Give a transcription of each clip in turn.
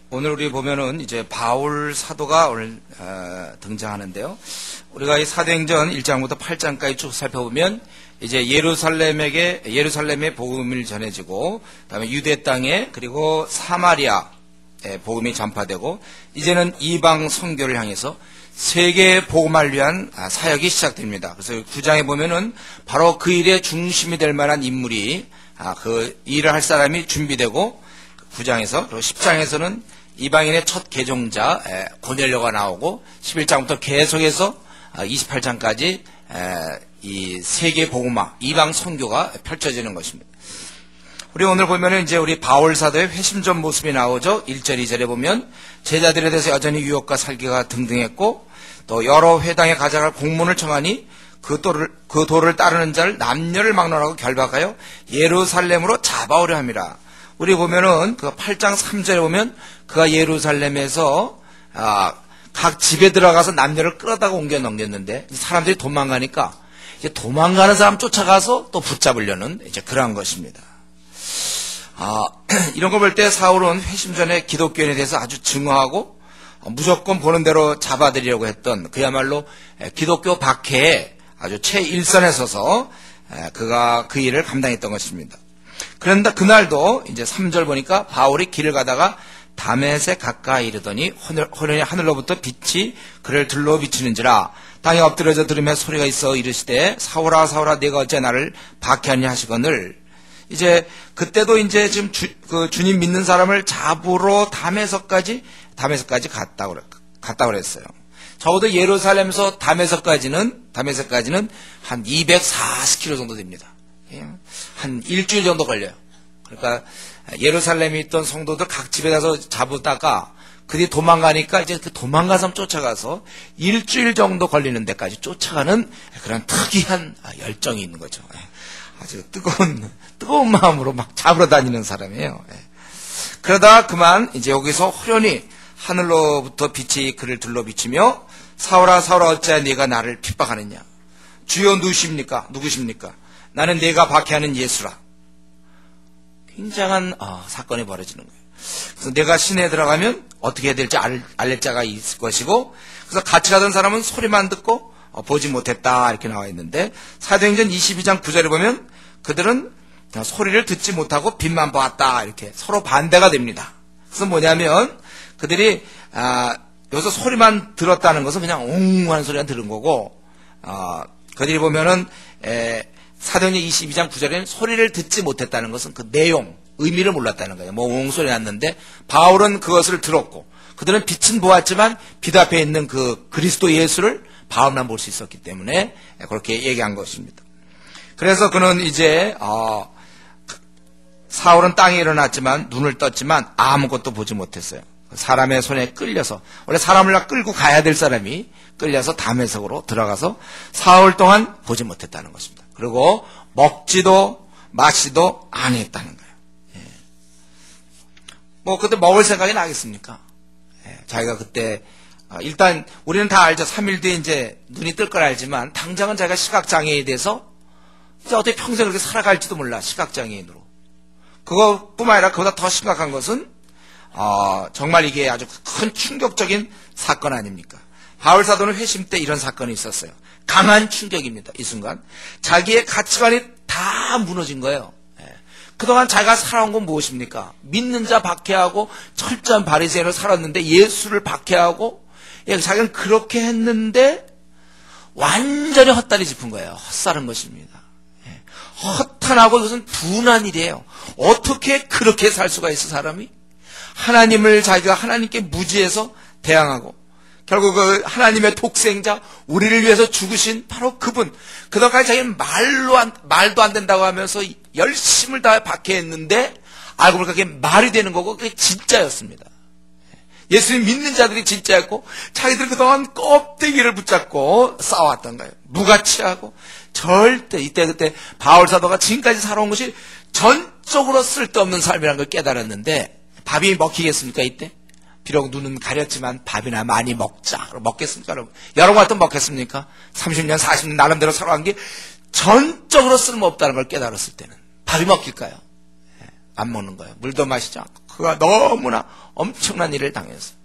오늘 우리 보면은 이제 바울 사도가 오늘 등장하는데요. 우리가 이 사도행전 1장부터 8장까지 쭉 살펴보면 이제 예루살렘의 복음이 전해지고, 그다음에 유대 땅에 그리고 사마리아 복음이 전파되고, 이제는 이방 선교를 향해서 세계 복음을 위한 사역이 시작됩니다. 그래서 9장에 보면은 바로 그 일의 중심이 될 만한 인물이 그 일을 할 사람이 준비되고, 9장에서 그리고 10장에서는 이방인의 첫 개종자 고넬료가 나오고, 11장부터 계속해서 28장까지 이 세계 복음화 이방 선교가 펼쳐지는 것입니다. 우리 오늘 보면은 이제 우리 바울 사도의 회심전 모습이 나오죠. 1절 2절에 보면 제자들에 대해서 여전히 유혹과 살기가 등등했고, 또 여러 회당에 가져갈 공문을 청하니 그 도를 따르는 자를 남녀를 막론하고 결박하여 예루살렘으로 잡아오려 함이라. 우리 보면은 그 8장 3절에 보면 그가 예루살렘에서 각 집에 들어가서 남녀를 끌어다가 옮겨 넘겼는데, 사람들이 도망가니까 이제 도망가는 사람 쫓아가서 또 붙잡으려는 이제 그러한 것입니다. 이런 걸 볼 때 사울은 회심 전에 기독교인에 대해서 아주 증오하고 무조건 보는 대로 잡아들이려고 했던, 그야말로 기독교 박해에 아주 최일선에 서서 그가 그 일을 감당했던 것입니다. 그런데 그날도 이제 3절 보니까 바울이 길을 가다가 다메섹 가까이 이르더니 호련히 하늘로부터 빛이 그를 들러 비치는지라. 땅에 엎드려져 들으며 소리가 있어 이르시되 사울아 사울아 네가 어째 나를 박해하냐 하시거늘. 이제 그때도 이제 지금 주님 믿는 사람을 잡으러 다메섹까지 갔다고 그랬어요. 적어도 예루살렘에서 다메섹까지는 한 240km 정도 됩니다. 한 일주일 정도 걸려요. 그러니까 예루살렘에 있던 성도들 각 집에 가서 잡으다가 그들이 도망가니까 이제 그 도망간 사람 쫓아가서 일주일 정도 걸리는 데까지 쫓아가는 그런 특이한 열정이 있는 거죠. 아주 뜨거운 마음으로 막 잡으러 다니는 사람이에요. 그러다가 그만 이제 여기서 호련히 하늘로부터 빛이 그를 둘러 비치며 사울아 사울아 어찌하여 네가 나를 핍박하느냐. 주여 누구십니까? 나는 네가 박해하는 예수라. 굉장한 사건이 벌어지는 거예요. 그래서 내가 시내에 들어가면 어떻게 해야 될지 알릴 자가 있을 것이고, 그래서 같이 가던 사람은 소리만 듣고 보지 못했다 이렇게 나와 있는데, 사도행전 22장 9절에 보면 그들은 소리를 듣지 못하고 빛만 보았다 이렇게 서로 반대가 됩니다. 그래서 뭐냐면 그들이 여기서 소리만 들었다는 것은 그냥 옹 하는 소리만 들은 거고, 그들이 보면은 사도행전 22장 9절에는 소리를 듣지 못했다는 것은 그 내용, 의미를 몰랐다는 거예요. 뭐 옹소리 났는데 바울은 그것을 들었고, 그들은 빛은 보았지만 빛 앞에 있는 그 그리스도 예수를 바울만 볼 수 있었기 때문에 그렇게 얘기한 것입니다. 그래서 그는 이제 사울은 땅에 일어났지만 눈을 떴지만 아무것도 보지 못했어요. 사람의 손에 끌려서, 원래 사람을 끌고 가야 될 사람이 끌려서 다메섹으로 들어가서 사흘 동안 보지 못했다는 것입니다. 그리고 먹지도 마시도 안 했다는 거예요. 뭐 그때 먹을 생각이 나겠습니까? 자기가 그때 일단 우리는 다 알죠. 3일 뒤에 이제 눈이 뜰 걸 알지만 당장은 자기가 시각장애인이 돼서 이제 어떻게 평생 그렇게 살아갈지도 몰라, 시각장애인으로. 그것뿐만 아니라 그보다 더 심각한 것은 정말 이게 아주 큰 충격적인 사건 아닙니까? 바울 사도는 회심 때 이런 사건이 있었어요. 강한 충격입니다. 이 순간 자기의 가치관이 다 무너진 거예요. 그동안 자기가 살아온 건 무엇입니까? 믿는 자 박해하고 철저한 바리새인으로 살았는데 예수를 박해하고, 자기는 그렇게 했는데 완전히 헛다리 짚은 거예요. 헛살은 것입니다. 허탄하고 이것은 분한 일이에요. 어떻게 그렇게 살 수가 있어, 사람이? 하나님을 자기가 하나님께 무지해서 대항하고, 결국 그 하나님의 독생자, 우리를 위해서 죽으신 바로 그분, 그동안까지 자기는 말도 안 된다고 하면서 열심을 다해 박해했는데 알고 보니까 그게 말이 되는 거고 그게 진짜였습니다. 예수님 믿는 자들이 진짜였고, 자기들 그동안 껍데기를 붙잡고 싸워왔던 거예요. 무가치하고 절대 그때 바울 사도가 지금까지 살아온 것이 전적으로 쓸데없는 삶이라는 걸 깨달았는데, 밥이 먹히겠습니까 이때? 비록 눈은 가렸지만 밥이나 많이 먹자. 먹겠습니까 여러분? 여러분 같으면 먹겠습니까? 30년 40년 나름대로 살아간 게 전적으로 쓸모없다는 걸 깨달았을 때는 밥이 먹힐까요? 안 먹는 거예요. 물도 마시지 않고 그가 너무나 엄청난 일을 당했어요.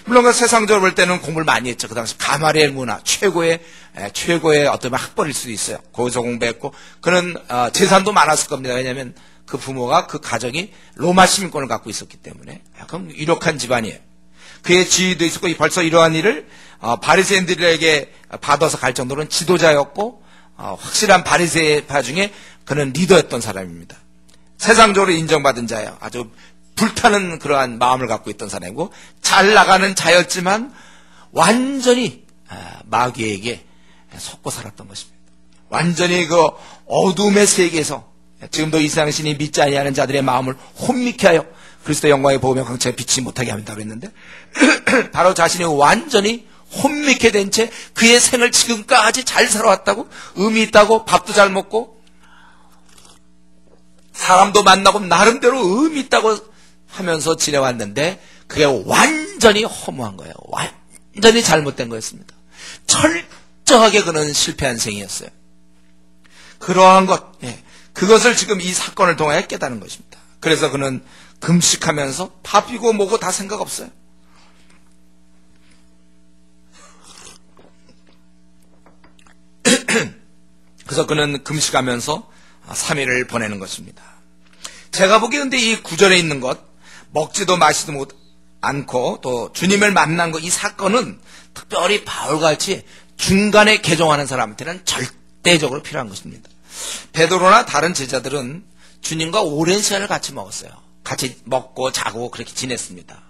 물론 그 세상적으로 볼 때는 공부를 많이 했죠. 그 당시 가마리엘 문화 최고의 어떤 학벌일 수도 있어요. 거기서 공부했고 그는 재산도 많았을 겁니다. 왜냐하면 그 부모가 그 가정이 로마 시민권을 갖고 있었기 때문에 약간 유력한 집안이에요. 그의 지위도 있었고 벌써 이러한 일을 바리새인들에게 받아서 갈 정도로는 지도자였고 확실한 바리새파 중에 그는 리더였던 사람입니다. 세상적으로 인정받은 자예요. 아주 불타는 그러한 마음을 갖고 있던 사람이고 잘 나가는 자였지만 완전히 마귀에게 속고 살았던 것입니다. 완전히 그 어둠의 세계에서 지금도 이 세상 신이 믿지 아니하는 자들의 마음을 혼미케 하여 그리스도 영광의 복음의 광채에 비치지 못하게 합니다 그랬는데 바로 자신이 완전히 혼미케 된 채 그의 생을 지금까지 잘 살아왔다고, 의미 있다고, 밥도 잘 먹고 사람도 만나고 나름대로 의미 있다고 하면서 지내왔는데 그게 완전히 허무한 거예요. 완전히 잘못된 거였습니다. 철저하게 그는 실패한 생이었어요. 그러한 것, 그것을 지금 이 사건을 통하여 깨달은 것입니다. 그래서 그는 금식하면서 밥이고 뭐고 다 생각 없어요. 그래서 그는 금식하면서 3일을 보내는 것입니다. 제가 보기에 근데 이 구절에 있는 것, 먹지도 마시도 않고 또 주님을 만난 것, 이 사건은 특별히 바울같이 중간에 개종하는 사람한테는 절대적으로 필요한 것입니다. 베드로나 다른 제자들은 주님과 오랜 시간을 같이 먹었어요. 같이 먹고 자고 그렇게 지냈습니다.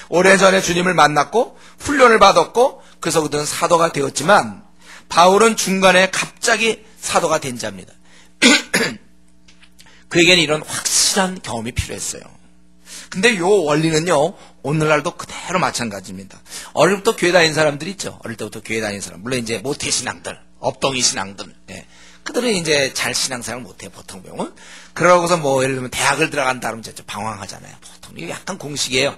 오래전에 주님을 만났고 훈련을 받았고 그래서 그들은 사도가 되었지만 바울은 중간에 갑자기 사도가 된 자입니다. 그에게는 이런 확실한 경험이 필요했어요. 근데 요 원리는요 오늘날도 그대로 마찬가지입니다. 어릴 때부터 교회 다니는 사람들 있죠. 어릴 때부터 교회 다니는 사람, 물론 이제 모태 신앙들, 업덩이 신앙들, 그들은 이제 잘 신앙생활을 못해요. 보통 경우는. 그러고서 뭐 예를 들면 대학을 들어간다 그러면 이제 방황하잖아요. 보통 이게 약간 공식이에요.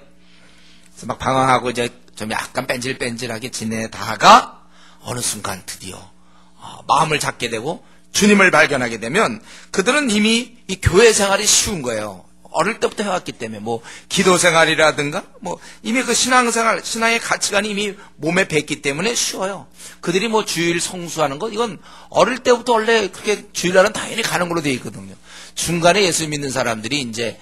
그래서 막 방황하고 이제 좀 약간 뺀질뺀질하게 지내다가 어느 순간 드디어 마음을 잡게 되고 주님을 발견하게 되면 그들은 이미 이 교회 생활이 쉬운 거예요. 어릴 때부터 해왔기 때문에 뭐 기도 생활이라든가 뭐 이미 그 신앙생활, 신앙의 가치관이 이미 몸에 뱄기 때문에 쉬워요. 그들이 뭐 주일 성수하는 것 이건 어릴 때부터 원래 그렇게 주일날은 당연히 가는 걸로 되어 있거든요. 중간에 예수 믿는 사람들이 이제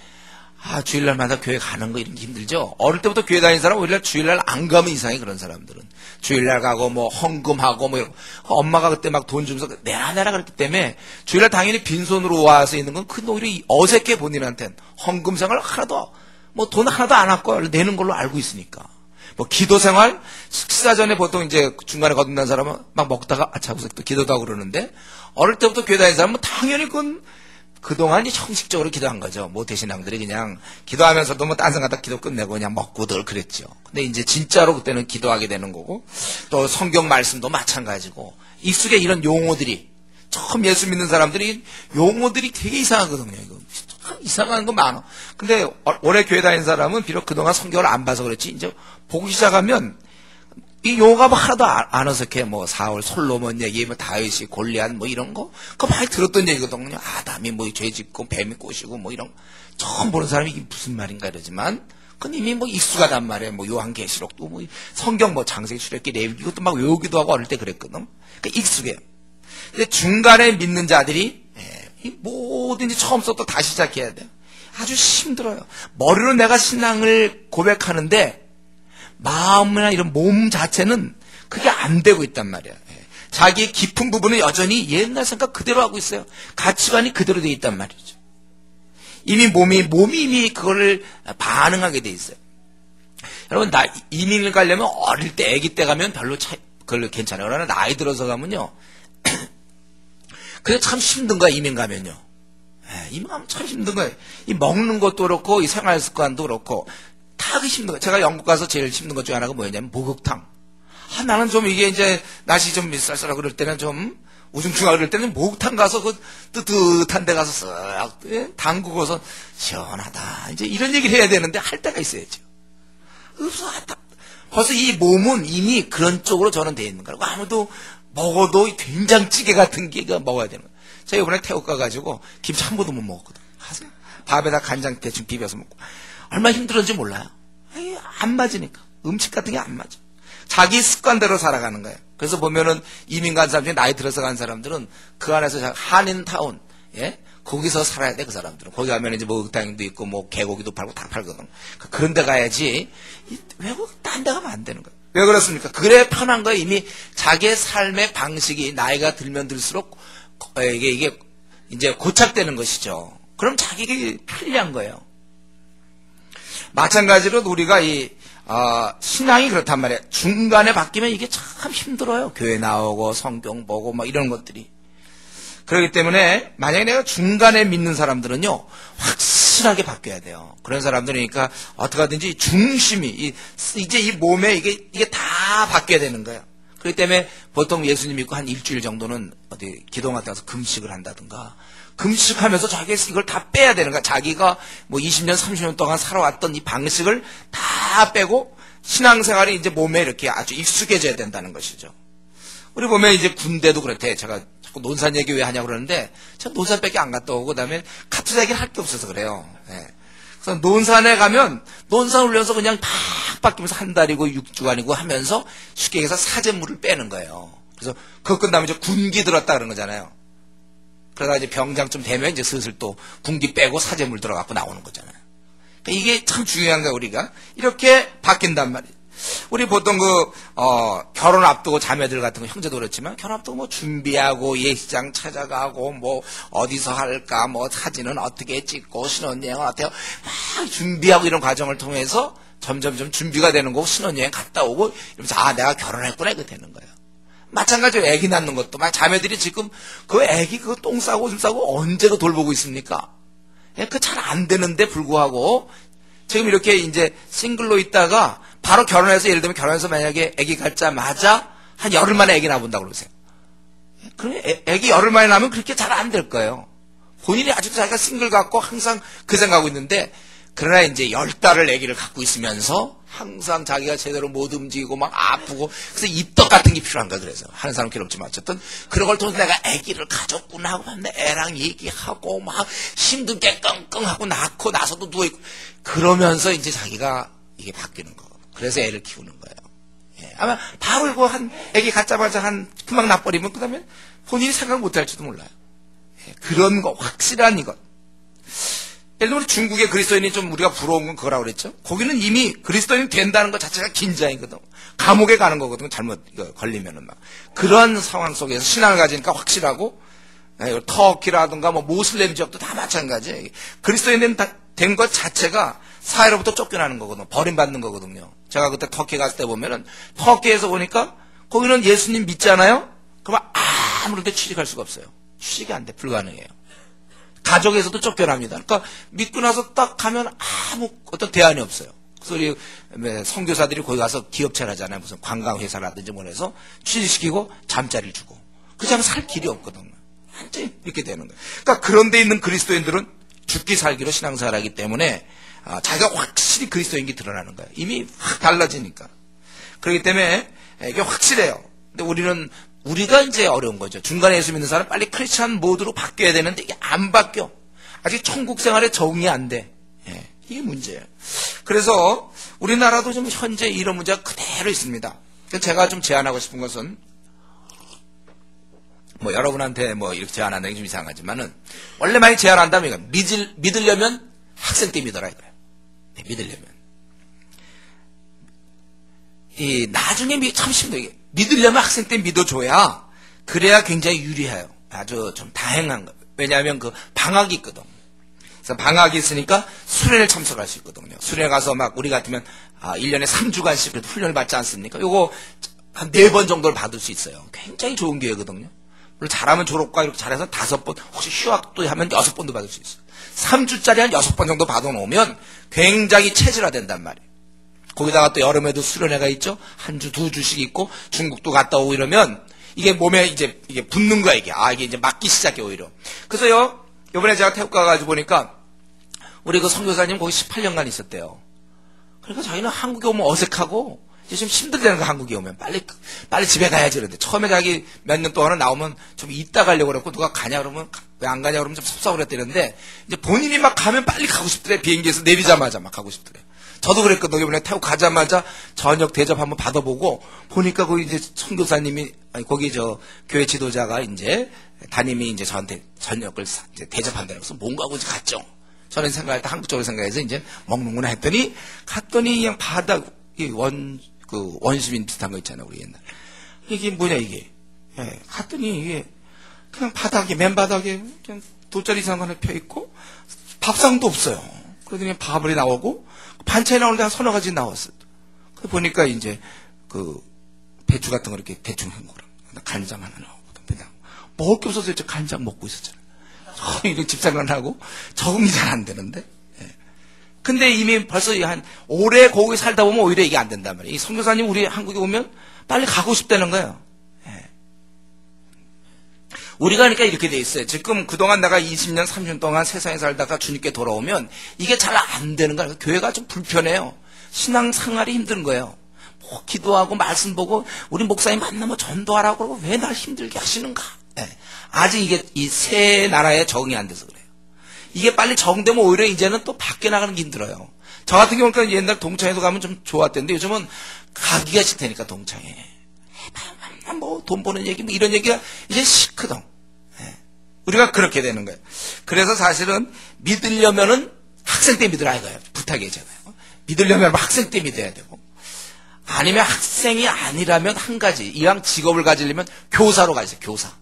주일날마다 교회 가는 거 이런 게 힘들죠. 어릴 때부터 교회 다니는 사람은 오히려 주일날 안 가면 이상해. 그런 사람들은 주일날 가고 뭐 헌금하고 뭐 이런 엄마가 그때 막 돈 주면서 내라 그랬기 때문에 주일날 당연히 빈손으로 와서 있는 건 큰 오히려 어색해. 본인한테는 헌금 생활 하나도 뭐 돈 하나도 안 갖고 내는 걸로 알고 있으니까. 뭐 기도 생활 식사 전에 보통 이제 중간에 거듭난 사람은 막 먹다가 자고서 또 기도도 하고 그러는데 어릴 때부터 교회 다니는 사람은 당연히 그동안 형식적으로 기도한 거죠. 모태신앙들이 그냥 기도하면서도 뭐 딴 생각하다 기도 끝내고 그냥 먹고들 그랬죠. 근데 이제 진짜로 그때는 기도하게 되는 거고 또 성경 말씀도 마찬가지고 익숙해 이런 용어들이 처음 예수 믿는 사람들이 용어들이 되게 이상하거든요. 이거 참 이상한 거 많아. 근데 오래 교회 다니는 사람은 비록 그동안 성경을 안 봐서 그렇지 이제 보기 시작하면 이 용어가 뭐 하나도 안 어색해. 뭐 사울, 솔로몬 얘기, 뭐 다윗이 골리앗 뭐 이런 거 그거 많이 들었던 얘기거든요. 아담이 뭐 죄 짓고 뱀이 꼬시고 뭐 이런 처음 보는 사람이 이게 무슨 말인가 이러지만 그건 이미 뭐 익숙하단 말이에요. 뭐 요한계시록도 뭐 성경 뭐 창세기, 출애굽기, 레위기 이것도 막 외우기도 하고 어릴 때 그랬거든. 그러니까 익숙해요. 근데 중간에 믿는 자들이 뭐든지 처음부터 다시 시작해야 돼요. 아주 힘들어요. 머리로 내가 신앙을 고백하는데 마음이나 이런 몸 자체는 그게 안 되고 있단 말이야. 자기의 깊은 부분은 여전히 옛날 생각 그대로 하고 있어요. 가치관이 그대로 돼 있단 말이죠. 이미 몸이 이미 그거를 반응하게 돼 있어요. 여러분 이민을 가려면 어릴 때 아기 때 가면 별로 그걸로 괜찮아요. 그러나 나이 들어서 가면요. 그게 참 힘든 거야. 이민 가면요. 이민 가면 참 힘든 거예요. 이 먹는 것도 그렇고 이 생활 습관도 그렇고 다 그 힘든 거예요. 제가 영국 가서 제일 힘든 것 중에 하나가 뭐였냐면 목욕탕. 나는 좀 이게 이제 날씨 좀 쌀쌀하고 그럴 때는 좀 우중충하고 그럴 때는 목욕탕 가서 그 뜨뜻한 데 가서 쓱 담그고서 시원하다. 이제 이런 얘기를 해야 되는데 할 때가 있어야죠. 없어. 벌써 이 몸은 이미 그런 쪽으로 저는 돼 있는 거라고. 아무도 먹어도 된장찌개 같은 게 먹어야 되는 거예요. 제가 이번에 태국 가가지고 김치 한 번도 못 먹었거든. 하세요. 밥에다 간장 대충 비벼서 먹고. 얼마나 힘들었는지 몰라요. 안 맞으니까. 음식 같은 게 안 맞아. 자기 습관대로 살아가는 거예요. 그래서 보면은 이민 간 사람 중에 나이 들어서 간 사람들은 그 안에서 한인타운, 예? 거기서 살아야 돼, 그 사람들은. 거기 가면 이제 목욕탕도 있고, 뭐, 개고기도 팔고 다 팔거든. 그런 데 가야지, 외국 딴 데 가면 안 되는 거예요. 왜 그렇습니까? 그래 편한 거예요. 이미 자기의 삶의 방식이 나이가 들면 들수록, 이게 이제 고착되는 것이죠. 그럼 자기가 편리한 거예요. 마찬가지로 우리가 신앙이 그렇단 말이에요. 중간에 바뀌면 이게 참 힘들어요. 교회 나오고 성경 보고 막 이런 것들이. 그렇기 때문에 만약에 내가 중간에 믿는 사람들은요, 확실하게 바뀌어야 돼요. 그런 사람들이니까 어떻게 하든지 중심이 이제 이 몸에 이게 다 바뀌어야 되는 거예요. 그렇기 때문에 보통 예수님 믿고 한 일주일 정도는 어디 기도 같은 데서 금식을 한다든가, 금식하면서 자기가 이걸 다 빼야 되는 거야. 자기가 뭐 20년, 30년 동안 살아왔던 이 방식을 다 빼고 신앙생활이 이제 몸에 이렇게 아주 익숙해져야 된다는 것이죠. 우리 보면 이제 군대도 그렇대. 제가 자꾸 논산 얘기 왜 하냐고 그러는데, 제가 논산밖에 안 갔다 오고, 그 다음에 카투사 얘기를 할 게 없어서 그래요. 네. 그래서 논산에 가면, 논산 훈련소 그냥 팍 바뀌면서 한 달이고 6주간이고 하면서 쉽게 얘기해서 사제물을 빼는 거예요. 그래서 그거 끝나면 이제 군기 들었다 그러는 거잖아요. 그러다 이제 병장쯤 되면 이제 슬슬 또 군기 빼고 사제물 들어갖고 나오는 거잖아요. 그러니까 이게 참 중요한 거야, 우리가. 이렇게 바뀐단 말이에요. 우리 보통 결혼 앞두고 자매들 같은 거, 형제도 그렇지만, 결혼 앞두고 뭐 준비하고, 예식장 찾아가고, 뭐, 어디서 할까, 뭐, 사진은 어떻게 찍고, 신혼여행은 어때요? 막 준비하고 이런 과정을 통해서 점점점 준비가 되는 거고, 신혼여행 갔다 오고, 이러면서, 내가 결혼했구나, 이거 되는 거예요. 마찬가지로 애기 낳는 것도, 막 자매들이 지금 그 애기 그거 똥 싸고 오줌 싸고 언제도 돌보고 있습니까? 그 잘 안 되는데 불구하고, 지금 이렇게 이제 싱글로 있다가, 바로 결혼해서, 예를 들면 결혼해서 만약에 아기 갖자마자 한 열흘 만에 아기 낳아본다고 그러세요. 그러면 아기 열흘 만에 낳으면 그렇게 잘 안 될 거예요. 본인이 아직도 자기가 싱글 같고 항상 그 생각하고 있는데, 그러나 이제 10달을 아기를 갖고 있으면서 항상 자기가 제대로 못 움직이고 막 아프고, 그래서 입덕 같은 게 필요한 거야. 그래서 하는 사람 괴롭지만 어쨌든 그런 걸 통해서 내가 아기를 가졌구나 하고 내 애랑 얘기하고 막 힘들게 끙끙하고 낳고 나서도 누워있고, 그러면서 이제 자기가 이게 바뀌는 거. 그래서 애를 키우는 거예요. 예, 아마 바로 이거 애기 갖자마자 금방 낳버리면 그 다음에 본인이 생각 못 할지도 몰라요. 예, 그런 거, 확실한 이것. 예를 들면 중국의 그리스도인이 좀 우리가 부러운 건 그거라고 그랬죠. 거기는 이미 그리스도인이 된다는 것 자체가 긴장이거든. 감옥에 가는 거거든. 잘못 걸리면은 막. 그런 상황 속에서 신앙을 가지니까 확실하고, 예, 터키라든가 뭐 모슬렘 지역도 다 마찬가지예요. 그리스도인 된 것 자체가 사회로부터 쫓겨나는 거거든요. 버림받는 거거든요. 제가 그때 터키 갔을 때 보면은, 터키에서 보니까 거기는 예수님 믿잖아요? 그러면 아무런 데 취직할 수가 없어요. 취직이 안 돼. 불가능해요. 가족에서도 쫓겨납니다. 그러니까 믿고 나서 딱 가면 아무 어떤 대안이 없어요. 그래서 우리 선교사들이 거기 가서 기업체를 하잖아요. 무슨 관광회사라든지 뭐 해서 취직시키고 잠자리를 주고. 그렇지 않으면 살 길이 없거든요. 완전히 이렇게 되는 거예요. 그러니까 그런 데 있는 그리스도인들은 죽기 살기로 신앙생활하기 때문에 자기가 확실히 그리스도인이 드러나는 거예요. 이미 확 달라지니까. 그렇기 때문에 이게 확실해요. 근데 우리가 이제 어려운 거죠. 중간에 예수 믿는 사람 빨리 크리스찬 모드로 바뀌어야 되는데 이게 안 바뀌어. 아직 천국 생활에 적응이 안 돼. 예, 이게 문제예요. 그래서 우리나라도 좀 현재 이런 문제가 그대로 있습니다. 제가 좀 제안하고 싶은 것은, 뭐 여러분한테 뭐 이렇게 제안한다는 게 좀 이상하지만은, 원래 많이 제안한다면 이거 믿으려면 학생 때 믿어라 이거예요. 네, 믿으려면. 나중에 참 힘들게. 믿으려면 학생 때 믿어줘야, 그래야 굉장히 유리해요. 아주 좀 다행한 거예요. 왜냐하면 그 방학이 있거든. 그래서 방학이 있으니까 수련회 참석할 수 있거든요. 수련회 가서 막 우리 같으면 1년에 3주간씩 그래도 훈련을 받지 않습니까? 요거 한 4번 정도를 받을 수 있어요. 굉장히 좋은 기회거든요. 물론 잘하면 졸업과 이렇게 잘해서 5번, 혹시 휴학도 하면 6번도 받을 수 있어요. 3주짜리 한 6번 정도 받아놓으면 굉장히 체질화된단 말이에요. 거기다가 또 여름에도 수련회가 있죠. 1주, 2주씩 있고 중국도 갔다 오고 이러면 이게 몸에 이제 이게 붙는 거야 이게. 이게 이제 맞기 시작해 오히려. 그래서요, 이번에 제가 태국 가가지고 보니까 우리 그 선교사님 거기 18년간 있었대요. 그러니까 자기는 한국에 오면 어색하고 이제 좀 힘들다는 거, 한국에 오면. 빨리 집에 가야지. 그런데 처음에 자기 몇 년 동안은 나오면 좀 이따 가려고 그랬고, 누가 가냐 그러면, 왜 안 가냐 그러면 좀 섭섭하고 그랬대는데, 이제 본인이 막 가면 빨리 가고 싶더래. 비행기에서 내리자마자 막 가고 싶더래. 저도 그랬거든요. 이번에 타고 가자마자 저녁 대접 한번 받아보고, 보니까 거기 이제 선교사님이, 거기 교회 지도자가 이제, 담임이 이제 저한테 저녁을 이제 대접한다고 해서 뭔가 하고 이제 갔죠. 저는 생각할 때 한국 쪽으로 생각해서 이제 먹는구나 했더니, 갔더니 그냥 바닥, 원시민 비슷한 거 있잖아요, 우리 옛날. 이게 뭐냐, 이게. 예, 갔더니 이게, 그냥 바닥에, 맨바닥에, 그냥 돗자리 이상한 거 하나 펴있고, 밥상도 없어요. 그러더니 밥이 나오고, 반찬이 나오는데 한 서너 가지 나왔어요. 그 보니까 이제, 배추 같은 거 이렇게 대충 한 거랑, 간장 하나 나오거든. 그냥, 먹을 게 없어서 이제 간장 먹고 있었잖아요. 이런 집사관 하고, 적응이 잘 안 되는데. 근데 이미 벌써 오래 거기 살다 보면 오히려 이게 안 된단 말이에요. 이 선교사님 우리 한국에 오면 빨리 가고 싶다는 거예요. 예. 우리가 그러니까 이렇게 돼 있어요. 지금 그동안 내가 20년, 30년 동안 세상에 살다가 주님께 돌아오면 이게 잘 안 되는 거예요. 교회가 좀 불편해요. 신앙 생활이 힘든 거예요. 뭐 기도하고 말씀 보고 우리 목사님 만나면 전도하라고 그러고 왜 날 힘들게 하시는가. 예. 아직 이게 이 새 나라에 적응이 안 돼서 그래요. 이게 빨리 적응되면 오히려 이제는 또 밖에 나가는 게 힘들어요. 저 같은 경우는 옛날 동창회도 가면 좀 좋았던데 요즘은 가기가 싫다니까 동창회. 뭐 돈 버는 얘기 뭐 이런 얘기가 이제 싫거든. 예. 우리가 그렇게 되는 거예요. 그래서 사실은 믿으려면은 학생 때 믿으라 이거예요. 부탁이잖아요. 믿으려면 학생 때 믿어야 되고 아니면 학생이 아니라면 한 가지 이왕 직업을 가지려면 교사로 가세요. 교사.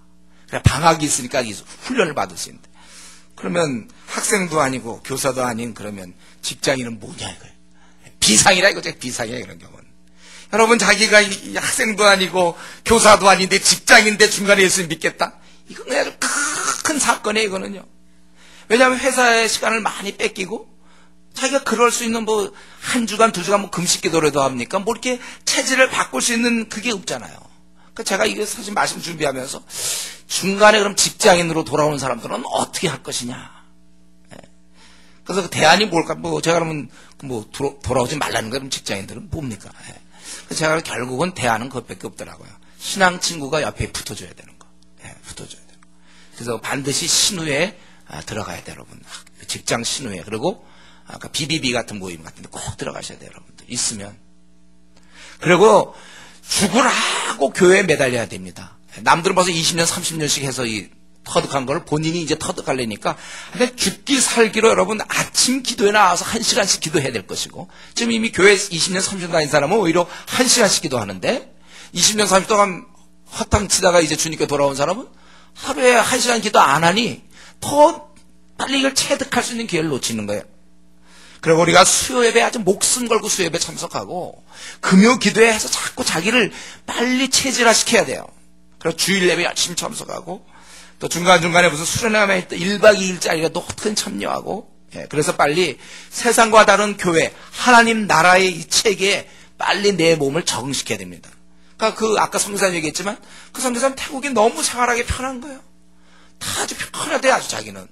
그래 방학이 있으니까 훈련을 받을 수 있는데. 그러면 학생도 아니고 교사도 아닌 그러면 직장인은 뭐냐 이거예요. 비상이라 이거죠. 비상이야 이런 경우는. 여러분 자기가 학생도 아니고 교사도 아닌데 직장인데 중간에 예수님 믿겠다? 이건 그냥 큰 사건이에요 이거는요. 왜냐하면 회사의 시간을 많이 뺏기고 자기가 그럴 수 있는 뭐 한 주간 두 주간 뭐 금식 기도라도 합니까? 뭐 이렇게 체질을 바꿀 수 있는 그게 없잖아요. 그러니까 제가 이거 사실 말씀 준비하면서 중간에 그럼 직장인으로 돌아오는 사람들은 어떻게 할 것이냐. 예. 그래서 그 대안이 뭘까? 뭐 제가 그러면 뭐 돌아오지 말라는 거예요. 그럼 직장인들은 뭡니까? 예. 그래서 제가 결국은 대안은 그것밖에 없더라고요. 신앙 친구가 옆에 붙어줘야 되는 거. 예, 붙어줘야 되는 거. 그래서 반드시 신우에 들어가야 돼요, 여러분. 직장 신우에. 그리고 아까 BBB 같은 모임 같은데 꼭 들어가셔야 돼요, 여러분들. 있으면. 그리고 죽으라고 교회에 매달려야 됩니다. 남들은 벌써 20년, 30년씩 해서 이 터득한 걸 본인이 이제 터득하려니까 죽기 살기로 여러분 아침 기도에 나와서 1시간씩 기도해야 될 것이고 지금 이미 교회 20년, 30년 다닌 사람은 오히려 1시간씩 기도하는데 20년, 30년 동안 허탕 치다가 이제 주님께 돌아온 사람은 하루에 1시간 기도 안 하니 더 빨리 이걸 체득할 수 있는 기회를 놓치는 거예요. 그리고 우리가 수요예배 아주 목숨 걸고 수요예배 참석하고 금요 기도에 해서 자꾸 자기를 빨리 체질화시켜야 돼요. 그리고 주일 예배 열심히 참석하고 또 중간중간에 무슨 수련회에 1박 2일짜리가 또 어떻게 참여하고 예, 그래서 빨리 세상과 다른 교회 하나님 나라의 이 체계에 빨리 내 몸을 적응시켜야 됩니다. 그러니까 아까 선교사님 얘기했지만 그 선교사님 태국이 너무 생활하기 편한 거예요. 다 아주 편하대 아주 자기는.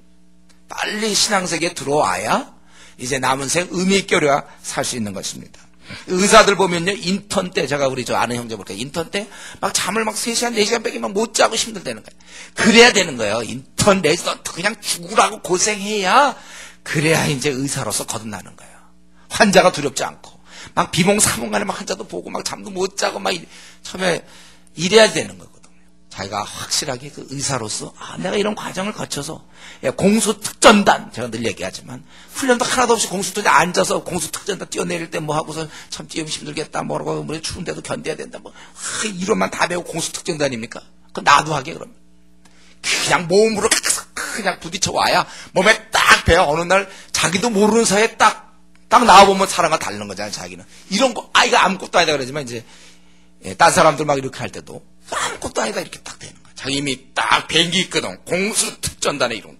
빨리 신앙세계에 들어와야 이제 남은 생 의미 있게 우리가 살 수 있는 것입니다. 의사들 보면요, 인턴 때, 제가 우리 아는 형제 볼게요. 인턴 때 막 잠을 막 3시간, 4시간 빼기 막 못 자고 힘들다는 거예요. 그래야 되는 거예요. 인턴, 레지던트 그냥 죽으라고 고생해야, 그래야 이제 의사로서 거듭나는 거예요. 환자가 두렵지 않고. 막 비몽사몽간에 막 환자도 보고 막 잠도 못 자고 막 처음에 이래야 되는 거거든요. 자기가 확실하게 그 의사로서 내가 이런 과정을 거쳐서 공수특전단 제가 늘 얘기하지만 훈련도 하나도 없이 공수특전단 앉아서 공수특전단 뛰어내릴 때 뭐 하고서 참 뛰면 힘들겠다 뭐라고 물에 추운데도 견뎌야 된다 뭐 이론만 다 배우고 공수특전단입니까? 그 나도 하게 그러면 그냥 몸으로 그냥 부딪혀 와야 몸에 딱 배어 어느 날 자기도 모르는 사이에 딱 나와보면 사람과 다른 거잖아요. 자기는 이런 거 이거 아무것도 아니다 그러지만 이제 딴 사람들 막 이렇게 할 때도 아무것도 아니다 이렇게 딱 되는 거야. 자기 이미 딱 비행기 있거든. 공수특전단에 이런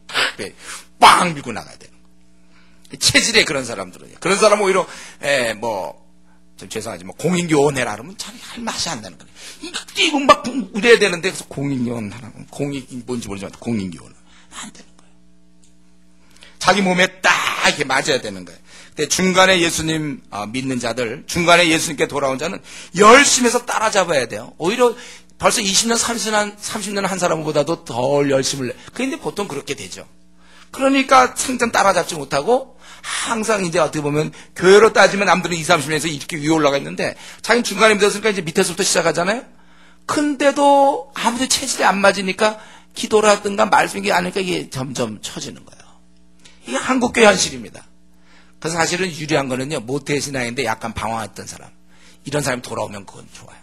빵 밀고 나가야 되는 거야. 체질에 그런 사람들은 그런 사람은 오히려 좀 죄송하지 뭐 공익요원해라 그러면 잘 할 맛이 안 나는 거야. 이거 막 이래야 되는데 그래서 공익요원 하라고 공익 뭔지 모르지만 공익요원 안 되는 거야. 자기 몸에 딱 이렇게 맞아야 되는 거야. 근데 중간에 예수님 믿는 자들, 중간에 예수님께 돌아온 자는 열심히 해서 따라잡아야 돼요. 오히려 벌써 20년, 30년 한 사람보다도 덜 열심을 내. 그런데 보통 그렇게 되죠. 그러니까 생전 따라잡지 못하고 항상 이제 어떻게 보면 교회로 따지면 남들은 20, 30년에서 이렇게 위에 올라가 있는데 자기는 중간에 믿었으니까 이제 밑에서부터 시작하잖아요. 근데도 아무도 체질이 안 맞으니까 기도라든가 말씀이 아니니까 이게 점점 처지는 거예요. 이게 한국교회 현실입니다. 그래서 사실은 유리한 거는요, 모태신앙인데 약간 방황했던 사람, 이런 사람이 돌아오면 그건 좋아요.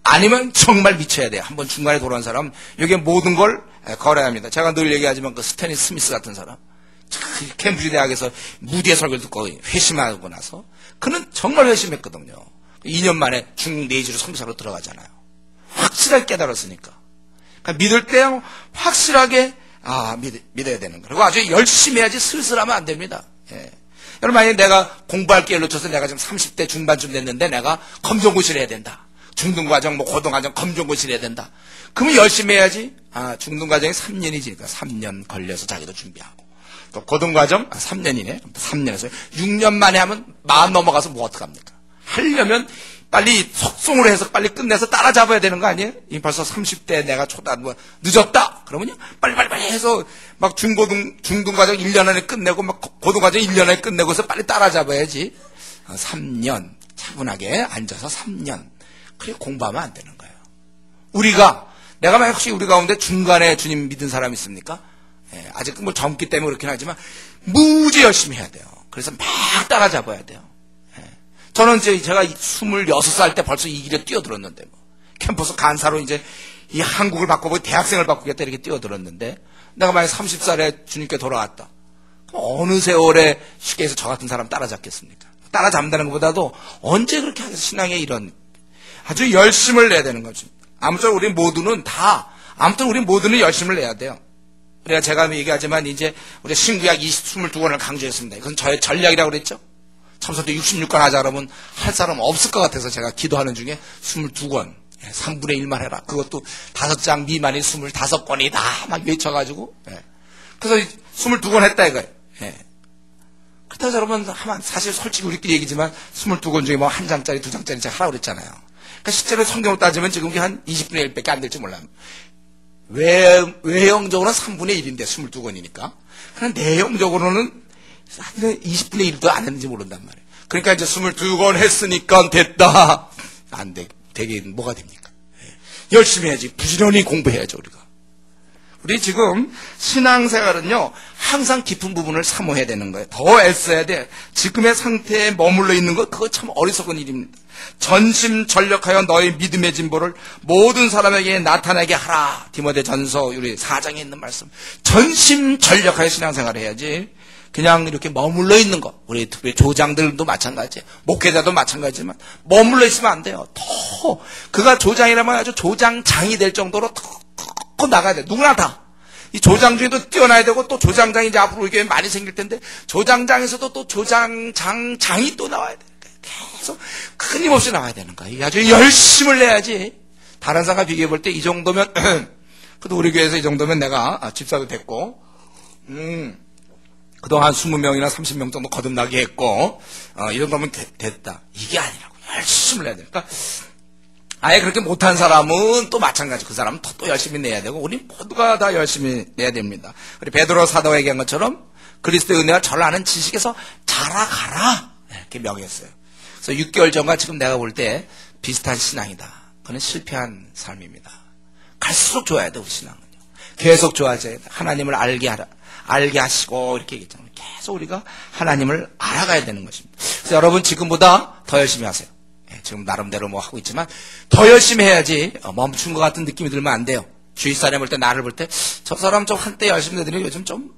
아니면 정말 미쳐야 돼요. 한번 중간에 돌아온 사람, 여기에 모든 걸 걸어야 합니다. 제가 늘 얘기하지만 그 스탠리 스미스 같은 사람, 캠브리지 대학에서 무디의 설교를 듣고 회심하고 나서 그는 정말 회심했거든요. 2년 만에 중국 내지로 선교사로 들어가잖아요. 확실하게 깨달았으니까. 그러니까 믿을 때 확실하게 믿어야 되는 거예요. 그리고 아주 열심히 해야지 슬슬하면 안 됩니다. 예. 여러분, 만약에 내가 공부할 기회를 놓쳐서 내가 지금 30대 중반쯤 됐는데 내가 검정고시를 해야 된다. 중등과정, 고등과정, 검정고시를 해야 된다. 그러면 열심히 해야지. 중등과정이 3년이지. 그러니까 3년 걸려서 자기도 준비하고. 또 고등과정 3년이네. 3년에서 6년 만에 하면 40 넘어가서 뭐 어떡합니까? 하려면 빨리 속성으로 해서 빨리 끝내서 따라잡아야 되는 거 아니에요? 벌써 30대 내가 늦었다. 그러면요, 빨리 해서 막 중등과정 1년 안에 끝내고 막 고등과정 1년 안에 끝내고서 빨리 따라잡아야지. 3년 차분하게 앉아서 3년. 그게 공부하면 안 되는 거예요. 내가 만약 혹시 우리 가운데 중간에 주님 믿은 사람 있습니까? 예, 아직 뭐 젊기 때문에 그렇긴 하지만 무지 열심히 해야 돼요. 그래서 막 따라잡아야 돼요. 예. 저는 제가 26살 때 벌써 이 길에 뛰어들었는데, 캠퍼스 간사로 이제 이 한국을 바꾸고 대학생을 바꾸겠다 이렇게 뛰어들었는데, 내가 만약 30살에 주님께 돌아왔다. 어느 세월에 쉽게 해서 저 같은 사람 따라잡겠습니까? 따라잡는다는 것보다도 언제 그렇게 하겠어? 신앙에 이런 아주 열심을 내야 되는 거죠. 아무쪼록 우리 모두는 열심을 내야 돼요. 우리가 제가 얘기하지만 이제 우리 신구약 22권을 강조했습니다. 이건 저의 전략이라고 그랬죠. 참선도 66권 하자 그러면 할 사람 없을 것 같아서 제가 기도하는 중에 22권, 3분의 1만 해라. 그것도 5장 미만이 25권이다. 막 외쳐가지고. 그래서 22권 했다 이거예요. 그렇다고 여러분 하면 사실 솔직히 우리끼리 얘기지만 22권 중에 뭐 한 장짜리, 2장짜리 제가 하라고 그랬잖아요. 그러니까 실제로 성경을 따지면 지금 한 20분의 1밖에 안 될지 몰라요. 외형적으로는 3분의 1인데 22권이니까. 그냥 내용적으로는 20분의 1도 안 했는지 모른단 말이에요. 그러니까 이제 22권 했으니까 됐다. 안 돼. 되게 뭐가 됩니까? 열심히 해야지. 부지런히 공부해야죠, 우리가. 우리 지금 신앙생활은요, 항상 깊은 부분을 사모해야 되는 거예요. 더 애써야 돼. 지금의 상태에 머물러 있는 거, 그거 참 어리석은 일입니다. 전심전력하여 너의 믿음의 진보를 모든 사람에게 나타나게 하라. 디모데전서 우리 4장에 있는 말씀. 전심전력하여 신앙생활을 해야지. 그냥 이렇게 머물러 있는 거. 우리 특별히 조장들도 마찬가지예요. 목회자도 마찬가지지만 머물러 있으면 안 돼요. 더 그가 조장이라면 아주 조장장이 될 정도로 더 나가야 돼. 누구나 다. 이 조장 중에도 뛰어나야 되고 또 조장장이 이제 앞으로 이게 많이 생길 텐데 조장장에서도 또 조장장이 또 나와야 돼. 계속 끊임없이 나와야 되는 거야. 아주 열심을 내야지. 다른 사람과 비교해 볼 때 이 정도면 그래도 우리 교회에서 이 정도면 내가 집사도 됐고 그동안 한 20명이나 30명 정도 거듭나게 했고 이 정도면 됐다. 이게 아니라고. 열심을 내야 되니까 아예 그렇게 못한 사람은 또 마찬가지. 그 사람은 또 열심히 내야 되고 우리 모두가 다 열심히 내야 됩니다. 우리 베드로 사도가 얘기한 것처럼 그리스도의 은혜와 저를 아는 지식에서 자라가라 이렇게 명했어요. 그래서 6개월 전과 지금 내가 볼 때 비슷한 신앙이다. 그는 실패한 삶입니다. 갈수록 좋아야 돼. 우리 신앙은요. 계속 좋아져야 돼. 하나님을 알게 하시고 이렇게 얘기했잖아요. 계속 우리가 하나님을 알아가야 되는 것입니다. 그래서 여러분 지금보다 더 열심히 하세요. 지금 나름대로 뭐 하고 있지만 더 열심히 해야지. 멈춘 것 같은 느낌이 들면 안 돼요. 주위 사람 볼 때 나를 볼 때 저 사람 좀 한때 열심히 되더니 요즘 좀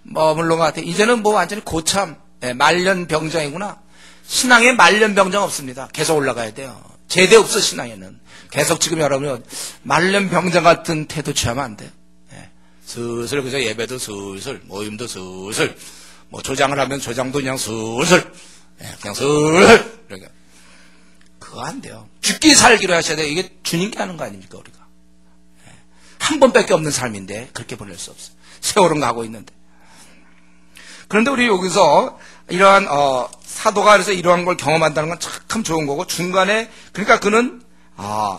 머물러 것 같아. 이제는 뭐 완전히 고참 말년병장이구나. 신앙에 말년병장 없습니다. 계속 올라가야 돼요. 제대 없어 신앙에는. 계속 지금 여러분 말년병장 같은 태도 취하면 안 돼요. 슬슬 그저 예배도 슬슬 모임도 슬슬 뭐 조장을 하면 조장도 그냥 슬슬 그냥 슬슬 그러니까 그거 안 돼요. 죽기 살기로 하셔야 돼요. 이게 주님께 하는 거 아닙니까 우리가. 한 번밖에 없는 삶인데 그렇게 보낼 수 없어요. 세월은 가고 있는데. 그런데 우리 여기서 이러한 사도가 그래서 이러한 걸 경험한다는 건 참 좋은 거고, 중간에 그러니까 그는